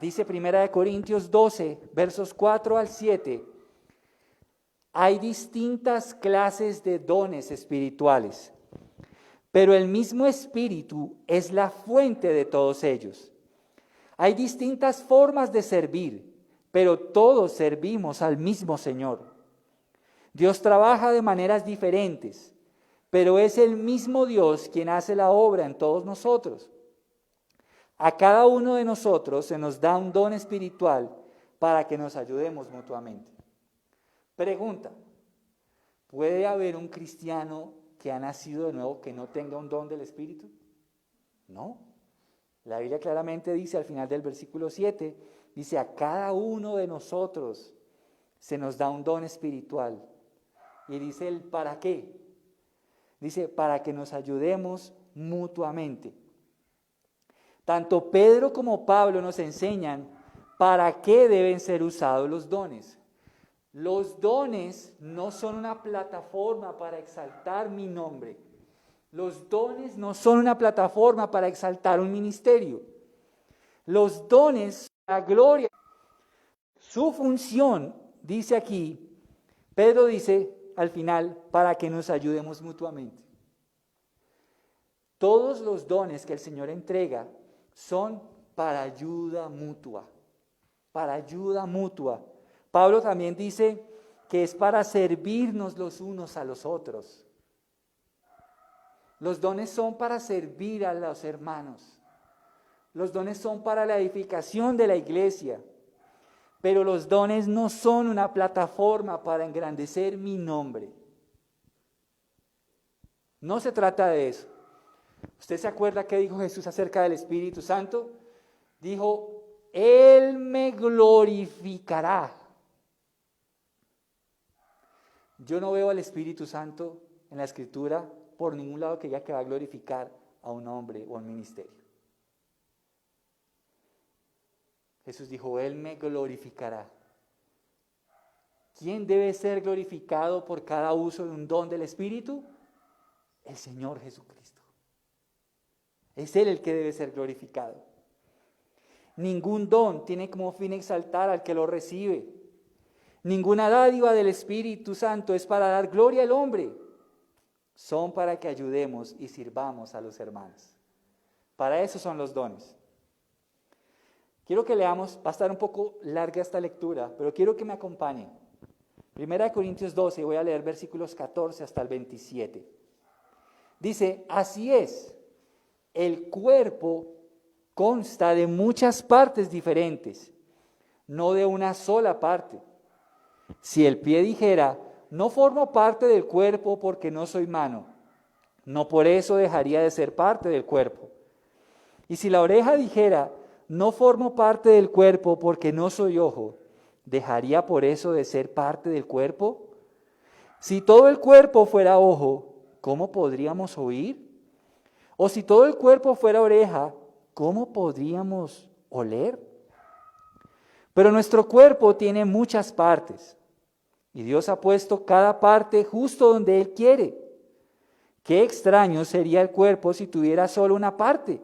Dice 1 Corintios 12, versos 4 al 7, hay distintas clases de dones espirituales, pero el mismo Espíritu es la fuente de todos ellos. Hay distintas formas de servir, pero todos servimos al mismo Señor. Dios trabaja de maneras diferentes, pero es el mismo Dios quien hace la obra en todos nosotros. A cada uno de nosotros se nos da un don espiritual para que nos ayudemos mutuamente. Pregunta: ¿puede haber un cristiano que ha nacido de nuevo que no tenga un don del Espíritu? No. La Biblia claramente dice al final del versículo 7, dice: a cada uno de nosotros se nos da un don espiritual. Y dice el ¿para qué? Dice, para que nos ayudemos mutuamente. Tanto Pedro como Pablo nos enseñan para qué deben ser usados los dones. Los dones no son una plataforma para exaltar mi nombre. Los dones no son una plataforma para exaltar un ministerio. Los dones son la gloria. Su función, dice aquí, Pedro dice al final, para que nos ayudemos mutuamente. Todos los dones que el Señor entrega son para ayuda mutua. Para ayuda mutua. Pablo también dice que es para servirnos los unos a los otros. Los dones son para servir a los hermanos. Los dones son para la edificación de la iglesia. Pero los dones no son una plataforma para engrandecer mi nombre. No se trata de eso. ¿Usted se acuerda qué dijo Jesús acerca del Espíritu Santo? Dijo, Él me glorificará. Yo no veo al Espíritu Santo en la Escritura por ningún lado que diga que va a glorificar a un hombre o a un ministerio. Jesús dijo, Él me glorificará. ¿Quién debe ser glorificado por cada uso de un don del Espíritu? El Señor Jesucristo. Es Él el que debe ser glorificado. Ningún don tiene como fin exaltar al que lo recibe. Ninguna dádiva del Espíritu Santo es para dar gloria al hombre. Son para que ayudemos y sirvamos a los hermanos. Para eso son los dones. Quiero que leamos, va a estar un poco larga esta lectura, pero quiero que me acompañen. 1 Corintios 12, voy a leer versículos 14 hasta el 27. Dice, así es, el cuerpo consta de muchas partes diferentes, no de una sola parte. Si el pie dijera, no formo parte del cuerpo porque no soy mano, no por eso dejaría de ser parte del cuerpo. Y si la oreja dijera, no formo parte del cuerpo porque no soy ojo, ¿dejaría por eso de ser parte del cuerpo? Si todo el cuerpo fuera ojo, ¿cómo podríamos oír? O si todo el cuerpo fuera oreja, ¿cómo podríamos oler? Pero nuestro cuerpo tiene muchas partes, y Dios ha puesto cada parte justo donde Él quiere. Qué extraño sería el cuerpo si tuviera solo una parte.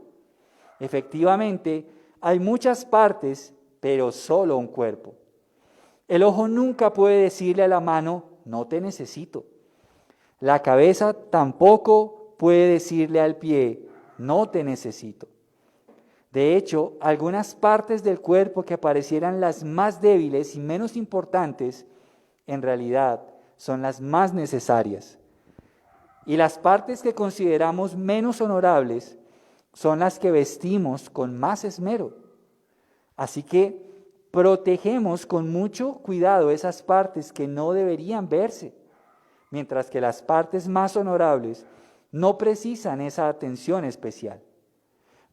Efectivamente, hay muchas partes, pero solo un cuerpo. El ojo nunca puede decirle a la mano, no te necesito. La cabeza tampoco puede decirle al pie, no te necesito. De hecho, algunas partes del cuerpo que parecieran las más débiles y menos importantes, en realidad son las más necesarias. Y las partes que consideramos menos honorables son las que vestimos con más esmero. Así que protegemos con mucho cuidado esas partes que no deberían verse, mientras que las partes más honorables no precisan esa atención especial.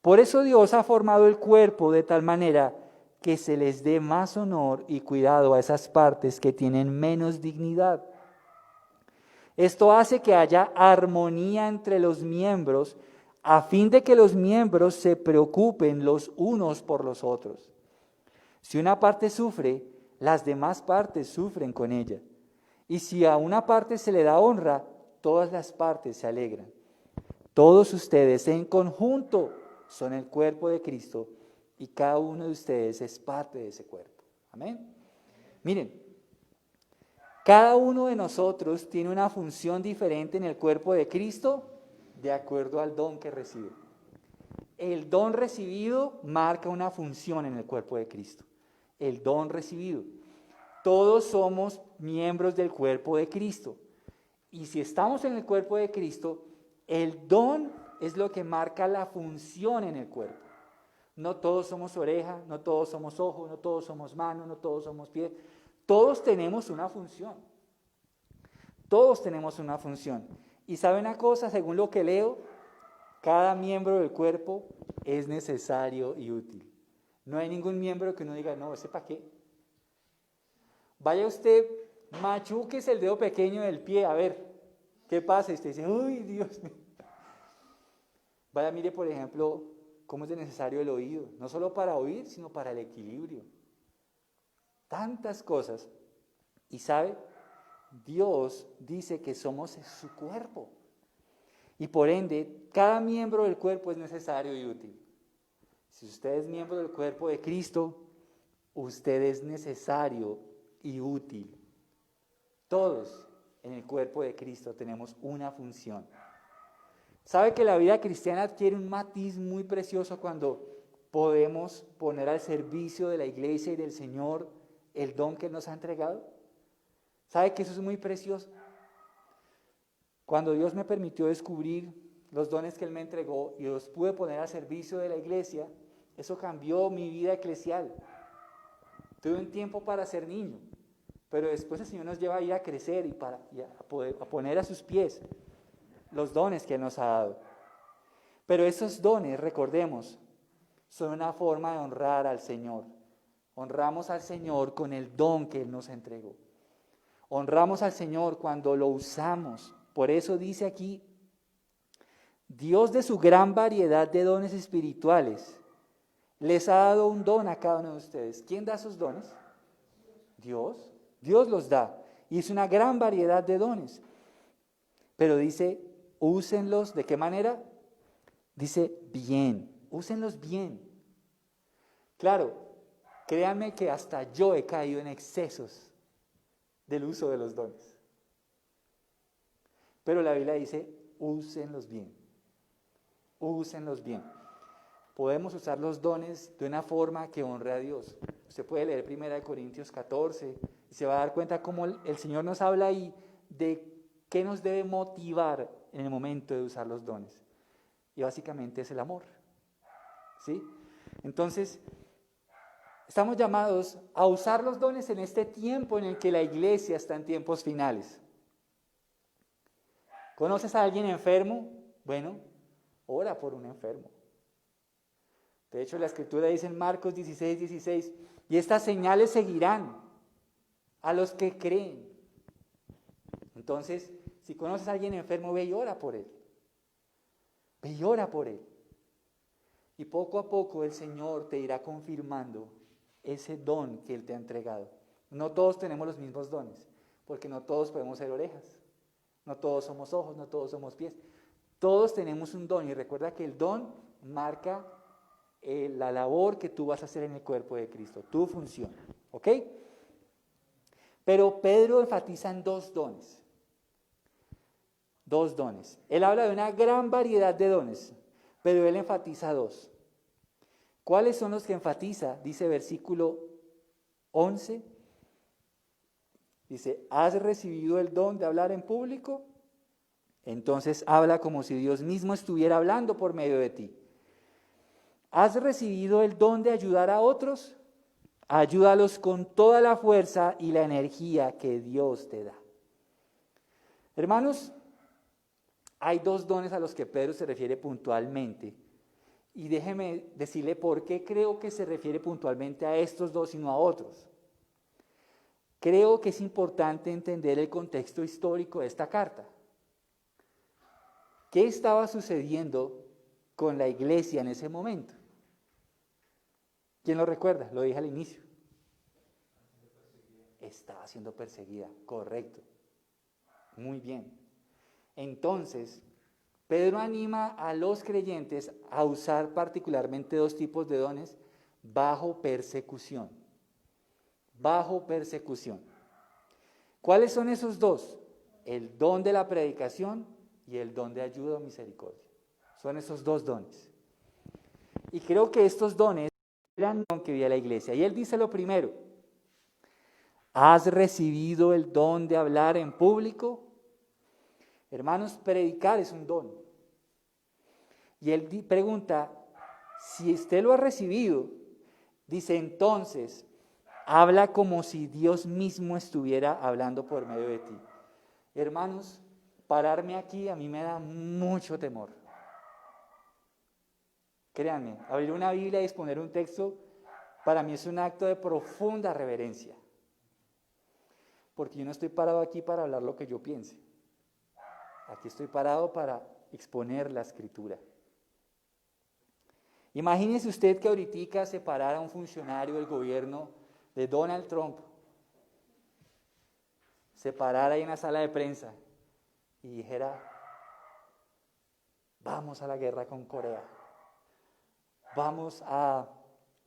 Por eso Dios ha formado el cuerpo de tal manera que se les dé más honor y cuidado a esas partes que tienen menos dignidad. Esto hace que haya armonía entre los miembros, a fin de que los miembros se preocupen los unos por los otros. Si una parte sufre, las demás partes sufren con ella. Y si a una parte se le da honra, todas las partes se alegran. Todos ustedes en conjunto son el cuerpo de Cristo y cada uno de ustedes es parte de ese cuerpo. Amén. Miren, cada uno de nosotros tiene una función diferente en el cuerpo de Cristo de acuerdo al don que recibe. El don recibido marca una función en el cuerpo de Cristo. El don recibido. Todos somos miembros del cuerpo de Cristo. Y si estamos en el cuerpo de Cristo, el don es lo que marca la función en el cuerpo. No todos somos oreja, no todos somos ojo, no todos somos mano, no todos somos pie. Todos tenemos una función. Todos tenemos una función. Y ¿sabe una cosa? Según lo que leo, cada miembro del cuerpo es necesario y útil. No hay ningún miembro que uno diga, no, ¿ese para qué? Vaya usted, machuques el dedo pequeño del pie, a ver, ¿qué pasa? Y usted dice, uy, Dios mío. Vaya, mire, por ejemplo, cómo es de necesario el oído, no solo para oír, sino para el equilibrio. Tantas cosas. Y ¿sabe? Dios dice que somos su cuerpo. Y por ende, cada miembro del cuerpo es necesario y útil. Si usted es miembro del cuerpo de Cristo, usted es necesario y útil. Todos en el cuerpo de Cristo tenemos una función. ¿Sabe que la vida cristiana adquiere un matiz muy precioso cuando podemos poner al servicio de la iglesia y del Señor el don que nos ha entregado? ¿Sabe que eso es muy precioso? Cuando Dios me permitió descubrir los dones que Él me entregó y los pude poner al servicio de la iglesia, eso cambió mi vida eclesial. Tuve un tiempo para ser niño, pero después el Señor nos lleva a ir a crecer y a poner a sus pies los dones que Él nos ha dado. Pero esos dones, recordemos, son una forma de honrar al Señor. Honramos al Señor con el don que Él nos entregó. Honramos al Señor cuando lo usamos. Por eso dice aquí, Dios de su gran variedad de dones espirituales les ha dado un don a cada uno de ustedes. ¿Quién da esos dones? Dios. Dios los da. Y es una gran variedad de dones. Pero dice, úsenlos, ¿de qué manera? Dice, bien. Úsenlos bien. Claro, créanme que hasta yo he caído en excesos del uso de los dones. Pero la Biblia dice, úsenlos bien. Úsenlos bien. Podemos usar los dones de una forma que honre a Dios. Usted puede leer 1 Corintios 14 y se va a dar cuenta cómo el Señor nos habla ahí de qué nos debe motivar en el momento de usar los dones. Y básicamente es el amor. ¿Sí? Entonces, estamos llamados a usar los dones en este tiempo en el que la iglesia está en tiempos finales. ¿Conoces a alguien enfermo? Bueno, ora por un enfermo. De hecho, la Escritura dice en Marcos 16:16, y estas señales seguirán a los que creen. Entonces, si conoces a alguien enfermo, ve y ora por él. Ve y ora por él. Y poco a poco el Señor te irá confirmando ese don que Él te ha entregado. No todos tenemos los mismos dones, porque no todos podemos ser orejas, no todos somos ojos, no todos somos pies. Todos tenemos un don y recuerda que el don marca la labor que tú vas a hacer en el cuerpo de Cristo, tu función, ¿ok? Pero Pedro enfatiza en dos dones. Dos dones. Él habla de una gran variedad de dones, pero él enfatiza dos. ¿Cuáles son los que enfatiza? Dice versículo 11. Dice, ¿has recibido el don de hablar en público? Entonces habla como si Dios mismo estuviera hablando por medio de ti. ¿Has recibido el don de ayudar a otros? Ayúdalos con toda la fuerza y la energía que Dios te da. Hermanos, hay dos dones a los que Pedro se refiere puntualmente. Y déjeme decirle por qué creo que se refiere puntualmente a estos dos y no a otros. Creo que es importante entender el contexto histórico de esta carta. ¿Qué estaba sucediendo con la iglesia en ese momento? ¿Quién lo recuerda? Lo dije al inicio. Estaba siendo perseguida, correcto. Muy bien. Entonces, Pedro anima a los creyentes a usar particularmente dos tipos de dones bajo persecución. Bajo persecución. ¿Cuáles son esos dos? El don de la predicación y el don de ayuda o misericordia. Son esos dos dones. Y creo que estos dones eran el don que había la iglesia. Y él dice lo primero. ¿Has recibido el don de hablar en público? Hermanos, predicar es un don. Y él pregunta, si usted lo ha recibido, dice entonces, habla como si Dios mismo estuviera hablando por medio de ti. Hermanos, pararme aquí a mí me da mucho temor. Créanme, abrir una Biblia y exponer un texto, para mí es un acto de profunda reverencia. Porque yo no estoy parado aquí para hablar lo que yo piense. Aquí estoy parado para exponer la Escritura. Imagínese usted que ahorita se parara un funcionario del gobierno de Donald Trump, se parara ahí en la sala de prensa y dijera, vamos a la guerra con Corea, vamos a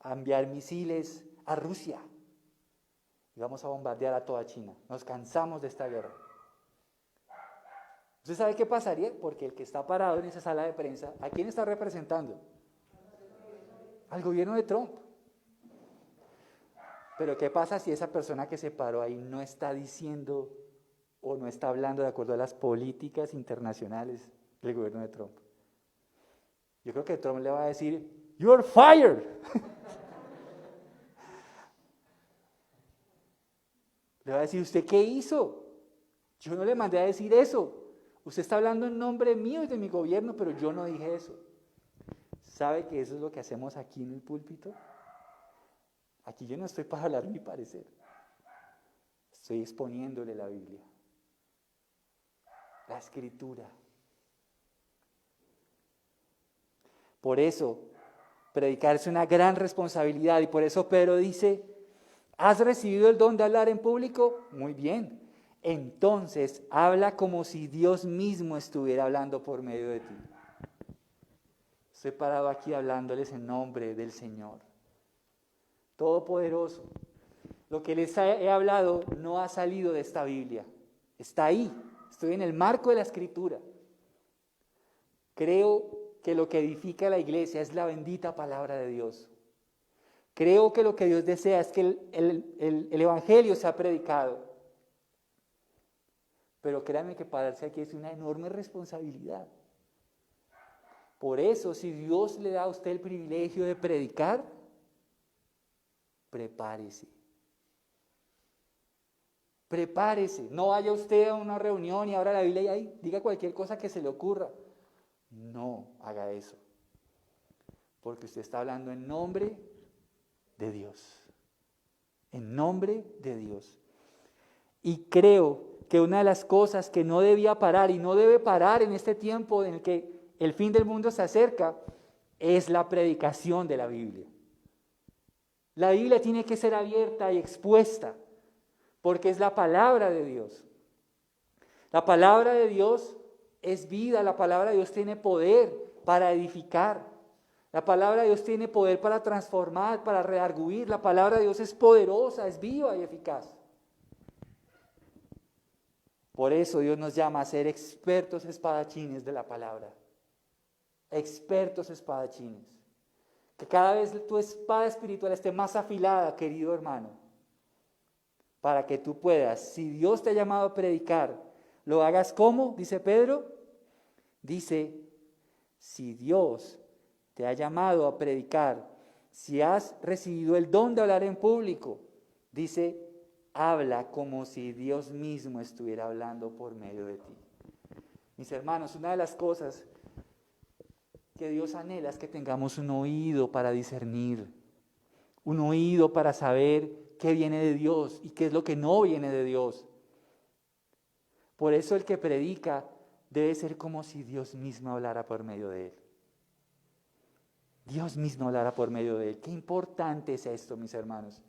enviar misiles a Rusia y vamos a bombardear a toda China. Nos cansamos de esta guerra. ¿Usted sabe qué pasaría? Porque el que está parado en esa sala de prensa, ¿a quién está representando? Al gobierno de Trump. Pero ¿qué pasa si esa persona que se paró ahí no está diciendo o no está hablando de acuerdo a las políticas internacionales del gobierno de Trump? Yo creo que Trump le va a decir, "You're fired." Le va a decir, ¿usted qué hizo? Yo no le mandé a decir eso. Usted está hablando en nombre mío y de mi gobierno, pero yo no dije eso. ¿Sabe que eso es lo que hacemos aquí en el púlpito? Aquí yo no estoy para hablar mi parecer. Estoy exponiéndole la Biblia, la Escritura. Por eso, predicar es una gran responsabilidad y por eso Pedro dice, ¿has recibido el don de hablar en público? Muy bien. Entonces, habla como si Dios mismo estuviera hablando por medio de ti. Estoy parado aquí hablándoles en nombre del Señor Todopoderoso. Lo que les he hablado no ha salido de esta Biblia. Está ahí. Estoy en el marco de la Escritura. Creo que lo que edifica la iglesia es la bendita palabra de Dios. Creo que lo que Dios desea es que el Evangelio sea predicado. Pero créanme que pararse aquí es una enorme responsabilidad. Por eso, si Dios le da a usted el privilegio de predicar, prepárese. Prepárese. No vaya usted a una reunión y abra la Biblia y ahí diga cualquier cosa que se le ocurra. No haga eso. Porque usted está hablando en nombre de Dios. En nombre de Dios. Y creo que una de las cosas que no debía parar y no debe parar en este tiempo en el que el fin del mundo se acerca es la predicación de la Biblia. La Biblia tiene que ser abierta y expuesta porque es la palabra de Dios. La palabra de Dios es vida, la palabra de Dios tiene poder para edificar. La palabra de Dios tiene poder para transformar, para redarguir. La palabra de Dios es poderosa, es viva y eficaz. Por eso Dios nos llama a ser expertos espadachines de la palabra. Expertos espadachines. Que cada vez tu espada espiritual esté más afilada, querido hermano. Para que tú puedas, si Dios te ha llamado a predicar, lo hagas como, dice Pedro. Dice, si Dios te ha llamado a predicar, si has recibido el don de hablar en público, dice, habla como si Dios mismo estuviera hablando por medio de ti. Mis hermanos, una de las cosas que Dios anhela es que tengamos un oído para discernir, un oído para saber qué viene de Dios y qué es lo que no viene de Dios. Por eso el que predica debe ser como si Dios mismo hablara por medio de él. Dios mismo hablara por medio de él. Qué importante es esto, mis hermanos.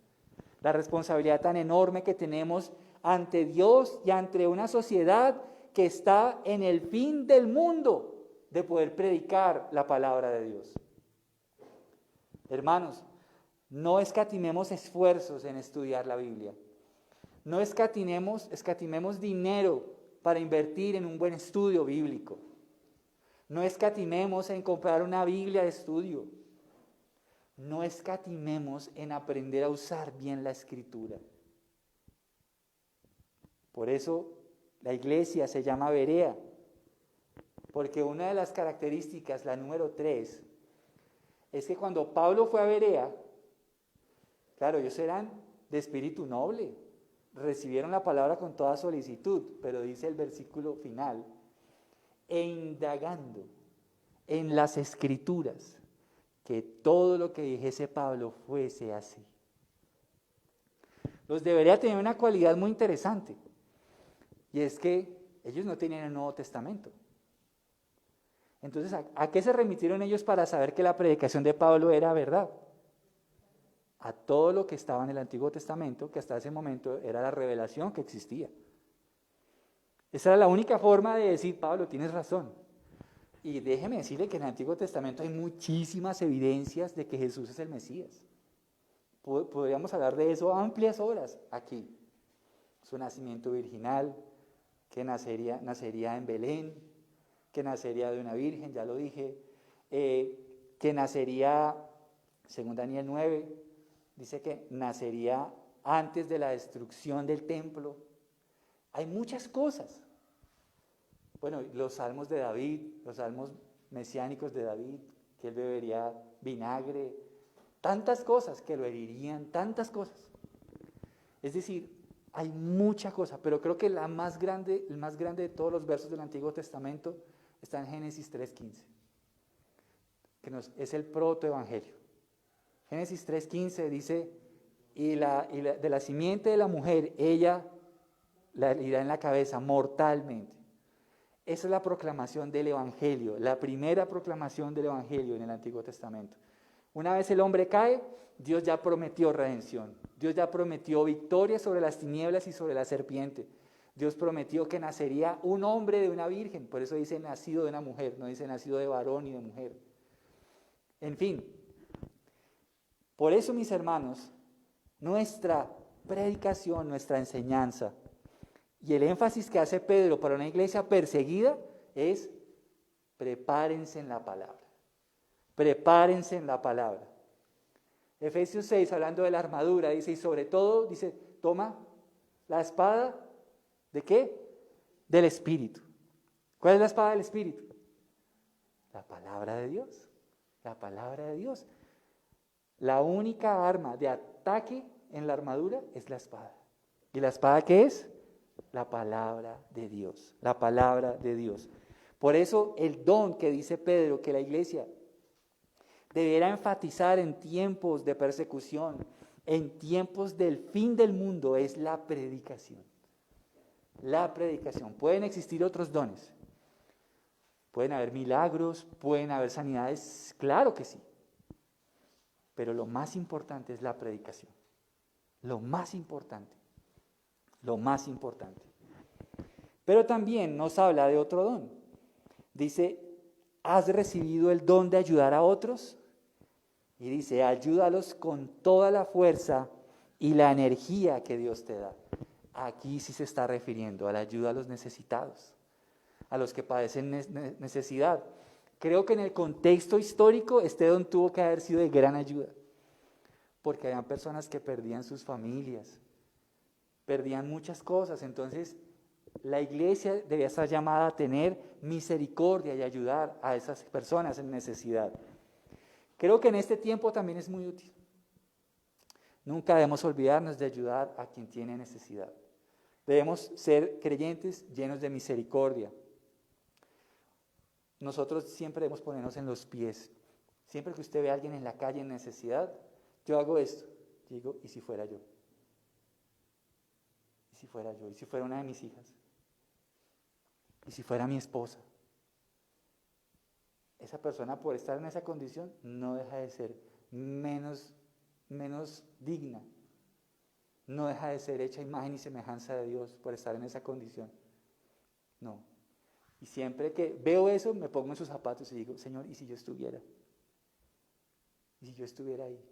La responsabilidad tan enorme que tenemos ante Dios y ante una sociedad que está en el fin del mundo de poder predicar la palabra de Dios. Hermanos, no escatimemos esfuerzos en estudiar la Biblia. No escatimemos dinero para invertir en un buen estudio bíblico. No escatimemos en comprar una Biblia de estudio. No escatimemos en aprender a usar bien la Escritura. Por eso la iglesia se llama Berea, porque una de las características, la número 3, es que cuando Pablo fue a Berea, claro, ellos eran de espíritu noble, recibieron la palabra con toda solicitud, pero dice el versículo final, e indagando en las Escrituras, que todo lo que dijese Pablo fuese así. Los debería tener una cualidad muy interesante, y es que ellos no tenían el Nuevo Testamento. Entonces, ¿a qué se remitieron ellos para saber que la predicación de Pablo era verdad? A todo lo que estaba en el Antiguo Testamento, que hasta ese momento era la revelación que existía. Esa era la única forma de decir, Pablo, tienes razón. Y déjeme decirle que en el Antiguo Testamento hay muchísimas evidencias de que Jesús es el Mesías. Podríamos hablar de eso amplias horas aquí. Su nacimiento virginal, que nacería en Belén, que nacería de una virgen, ya lo dije, que nacería, según Daniel 9, dice que nacería antes de la destrucción del templo. Hay muchas cosas. Bueno, los salmos de David, los salmos mesiánicos de David, que él bebería vinagre, tantas cosas que lo herirían, tantas cosas. Es decir, hay mucha cosa, pero creo que el más grande de todos los versos del Antiguo Testamento está en Génesis 3:15. es el protoevangelio. Génesis 3:15 dice, de la simiente de la mujer, ella la herirá en la cabeza mortalmente. Esa es la proclamación del evangelio, la primera proclamación del evangelio en el Antiguo Testamento. Una vez el hombre cae, Dios ya prometió redención. Dios ya prometió victoria sobre las tinieblas y sobre la serpiente. Dios prometió que nacería un hombre de una virgen. Por eso dice nacido de una mujer, no dice nacido de varón y de mujer. En fin, por eso, mis hermanos, nuestra predicación, nuestra enseñanza y el énfasis que hace Pedro para una iglesia perseguida es prepárense en la palabra. Prepárense en la palabra. Efesios 6, hablando de la armadura, dice, y sobre todo, dice, toma la espada, ¿de qué? Del Espíritu. ¿Cuál es la espada del Espíritu? La palabra de Dios. La palabra de Dios. La única arma de ataque en la armadura es la espada. ¿Y la espada qué es? La palabra de Dios. La palabra de Dios. Por eso el don que dice Pedro que la iglesia deberá enfatizar en tiempos de persecución, en tiempos del fin del mundo, es la predicación. La predicación. Pueden existir otros dones. Pueden haber milagros, pueden haber sanidades, claro que sí. Pero lo más importante es la predicación. Lo más importante. Lo más importante. Pero también nos habla de otro don. Dice, ¿has recibido el don de ayudar a otros? Y dice, ayúdalos con toda la fuerza y la energía que Dios te da. Aquí sí se está refiriendo a la ayuda a los necesitados, a los que padecen necesidad. Creo que en el contexto histórico este don tuvo que haber sido de gran ayuda, porque habían personas que perdían sus familias, perdían muchas cosas. Entonces la iglesia debía estar llamada a tener misericordia y ayudar a esas personas en necesidad. Creo que en este tiempo también es muy útil. Nunca debemos olvidarnos de ayudar a quien tiene necesidad. Debemos ser creyentes llenos de misericordia. Nosotros siempre debemos ponernos en los pies. Siempre que usted ve a alguien en la calle en necesidad, yo hago esto. Digo, ¿y si fuera yo? ¿Y si fuera yo? ¿Y si fuera una de mis hijas? ¿Y si fuera mi esposa? Esa persona, por estar en esa condición, no deja de ser menos digna. No deja de ser hecha imagen y semejanza de Dios por estar en esa condición. No. Y siempre que veo eso, me pongo en sus zapatos y digo, Señor, ¿y si yo estuviera? ¿Y si yo estuviera ahí?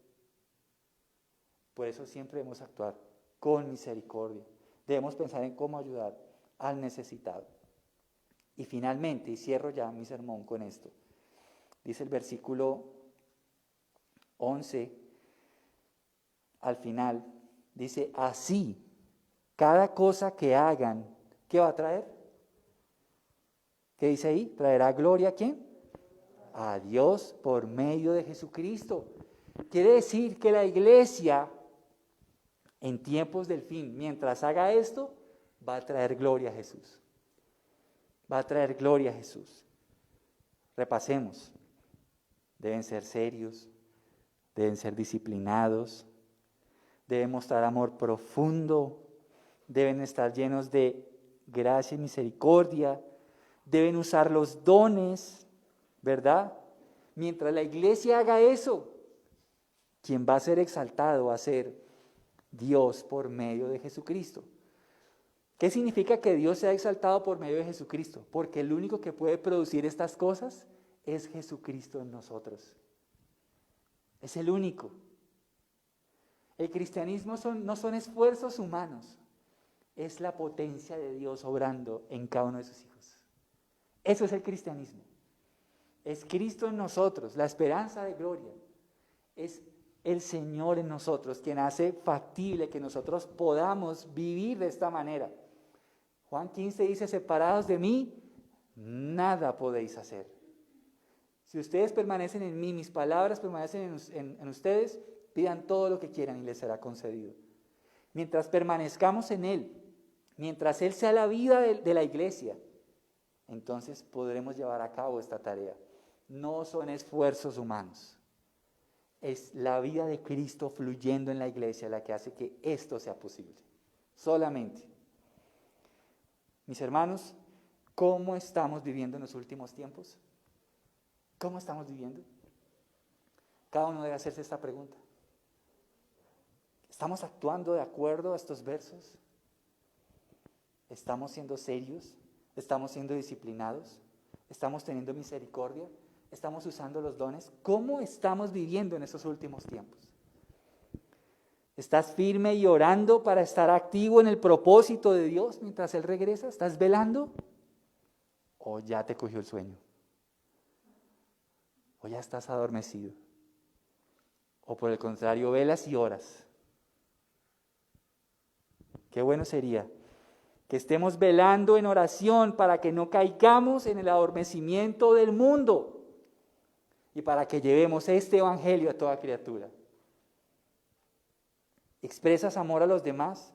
Por eso siempre debemos actuar con misericordia. Debemos pensar en cómo ayudar al necesitado. Y finalmente, y cierro ya mi sermón con esto, dice el versículo 11, al final, dice, así, cada cosa que hagan, ¿qué va a traer? ¿Qué dice ahí? ¿Traerá gloria a quién? A Dios por medio de Jesucristo. Quiere decir que la iglesia, en tiempos del fin, mientras haga esto, va a traer gloria a Jesús. Va a traer gloria a Jesús. Repasemos. Deben ser serios, deben ser disciplinados, deben mostrar amor profundo, deben estar llenos de gracia y misericordia, deben usar los dones, ¿verdad? Mientras la iglesia haga eso, quien va a ser exaltado va a ser Dios por medio de Jesucristo. ¿Qué significa que Dios sea exaltado por medio de Jesucristo? Porque el único que puede producir estas cosas es Jesucristo en nosotros. Es el único. El cristianismo no son esfuerzos humanos, es la potencia de Dios obrando en cada uno de sus hijos. Eso es el cristianismo. Es Cristo en nosotros, la esperanza de gloria. Es el Señor en nosotros quien hace factible que nosotros podamos vivir de esta manera. Juan 15 dice, separados de mí, nada podéis hacer. Si ustedes permanecen en mí, mis palabras permanecen en ustedes, pidan todo lo que quieran y les será concedido. Mientras permanezcamos en Él, mientras Él sea la vida de la iglesia, entonces podremos llevar a cabo esta tarea. no son esfuerzos humanos. Es la vida de Cristo fluyendo en la iglesia la que hace que esto sea posible. Solamente. Mis hermanos, ¿cómo estamos viviendo en los últimos tiempos? ¿Cómo estamos viviendo? Cada uno debe hacerse esta pregunta. ¿Estamos actuando de acuerdo a estos versos? ¿Estamos siendo serios? ¿Estamos siendo disciplinados? ¿Estamos teniendo misericordia? ¿Estamos usando los dones? ¿Cómo estamos viviendo en esos últimos tiempos? ¿Estás firme y orando para estar activo en el propósito de Dios mientras Él regresa? ¿Estás velando? ¿O ya te cogió el sueño? ¿O ya estás adormecido? ¿O por el contrario, velas y oras? Qué bueno sería que estemos velando en oración para que no caigamos en el adormecimiento del mundo y para que llevemos este evangelio a toda criatura. ¿Expresas amor a los demás?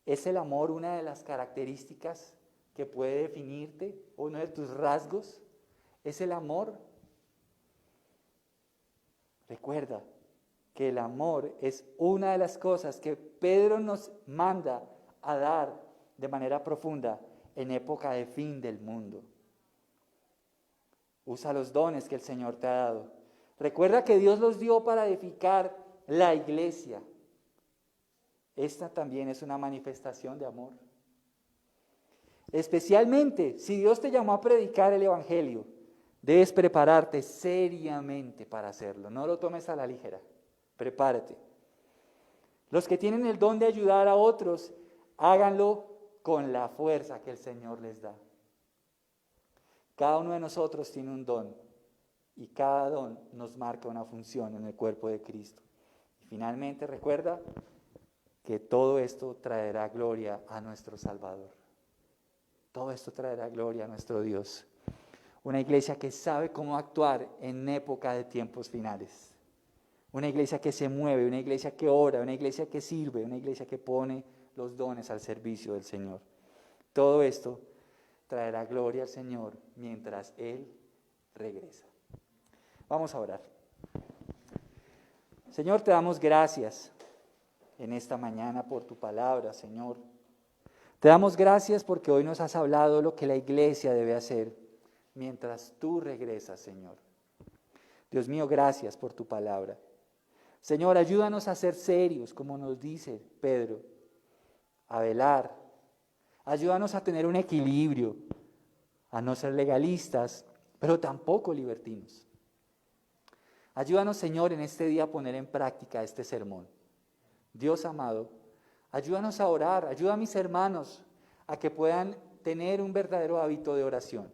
¿Es el amor una de las características que puede definirte, uno de tus rasgos? ¿Es el amor? Recuerda que el amor es una de las cosas que Pedro nos manda a dar de manera profunda en época de fin del mundo. Usa los dones que el Señor te ha dado. Recuerda que Dios los dio para edificar la iglesia. Esta también es una manifestación de amor. Especialmente, si Dios te llamó a predicar el evangelio, debes prepararte seriamente para hacerlo. No lo tomes a la ligera. Prepárate. Los que tienen el don de ayudar a otros, háganlo con la fuerza que el Señor les da. Cada uno de nosotros tiene un don y cada don nos marca una función en el cuerpo de Cristo. Y finalmente recuerda que todo esto traerá gloria a nuestro Salvador. Todo esto traerá gloria a nuestro Dios. Una iglesia que sabe cómo actuar en época de tiempos finales. Una iglesia que se mueve, una iglesia que ora, una iglesia que sirve, una iglesia que pone los dones al servicio del Señor. Todo esto traerá gloria al Señor mientras Él regresa. Vamos a orar. Señor, te damos gracias en esta mañana por tu palabra, Señor. Te damos gracias porque hoy nos has hablado lo que la iglesia debe hacer mientras tú regresas, Señor. Dios mío, gracias por tu palabra. Señor, ayúdanos a ser serios, como nos dice Pedro, a velar. Ayúdanos a tener un equilibrio, a no ser legalistas, pero tampoco libertinos. Ayúdanos, Señor, en este día a poner en práctica este sermón. Dios amado, ayúdanos a orar, ayuda a mis hermanos a que puedan tener un verdadero hábito de oración,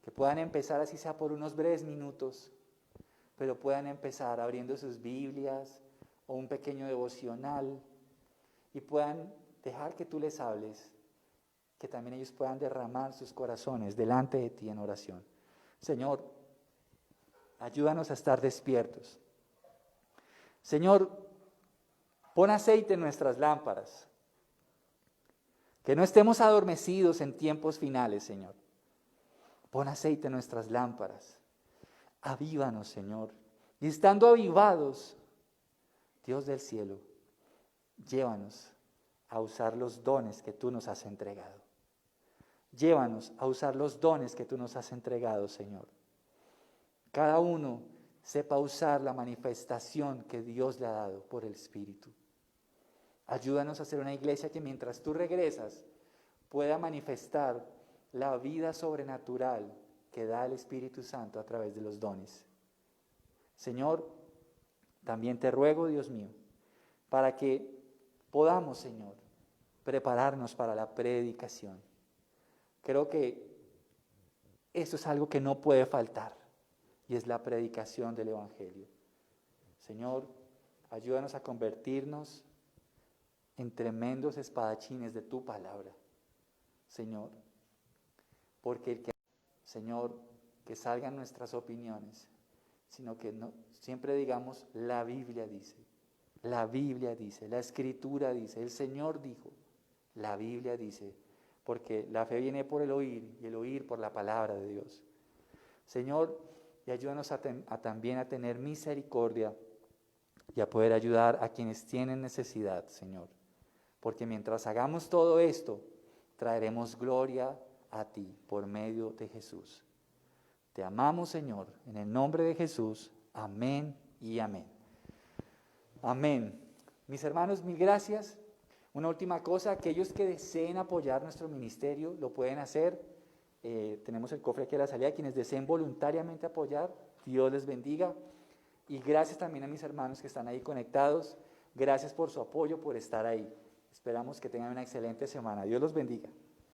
que puedan empezar así sea por unos breves minutos, pero puedan empezar abriendo sus Biblias o un pequeño devocional y puedan dejar que tú les hables, que también ellos puedan derramar sus corazones delante de ti en oración. Señor, ayúdanos a estar despiertos. Señor, pon aceite en nuestras lámparas, que no estemos adormecidos en tiempos finales, Señor. Pon aceite en nuestras lámparas. Avívanos, Señor. Y estando avivados, Dios del cielo, llévanos a usar los dones que tú nos has entregado. Llévanos a usar los dones que tú nos has entregado, Señor. Cada uno sepa usar la manifestación que Dios le ha dado por el Espíritu. Ayúdanos a ser una iglesia que mientras tú regresas pueda manifestar la vida sobrenatural que da el Espíritu Santo a través de los dones. Señor, también te ruego, Dios mío, para que podamos, Señor, prepararnos para la predicación. Creo que eso es algo que no puede faltar, y es la predicación del Evangelio. Señor, ayúdanos a convertirnos en tremendos espadachines de tu palabra, Señor, porque Señor, que salgan nuestras opiniones, sino que no, siempre digamos, la Biblia dice, la Escritura dice, el Señor dijo, la Biblia dice, porque la fe viene por el oír y el oír por la palabra de Dios. Señor, y ayúdanos también a tener misericordia y a poder ayudar a quienes tienen necesidad, Señor. Porque mientras hagamos todo esto, traeremos gloria a ti por medio de Jesús. Te amamos, Señor, en el nombre de Jesús. Amén y amén. Amén. Mis hermanos, mil gracias. Una última cosa, aquellos que deseen apoyar nuestro ministerio lo pueden hacer. Tenemos el cofre aquí a la salida. Quienes deseen voluntariamente apoyar, Dios les bendiga. Y gracias también a mis hermanos que están ahí conectados. Gracias por su apoyo, por estar ahí. Esperamos que tengan una excelente semana. Dios los bendiga.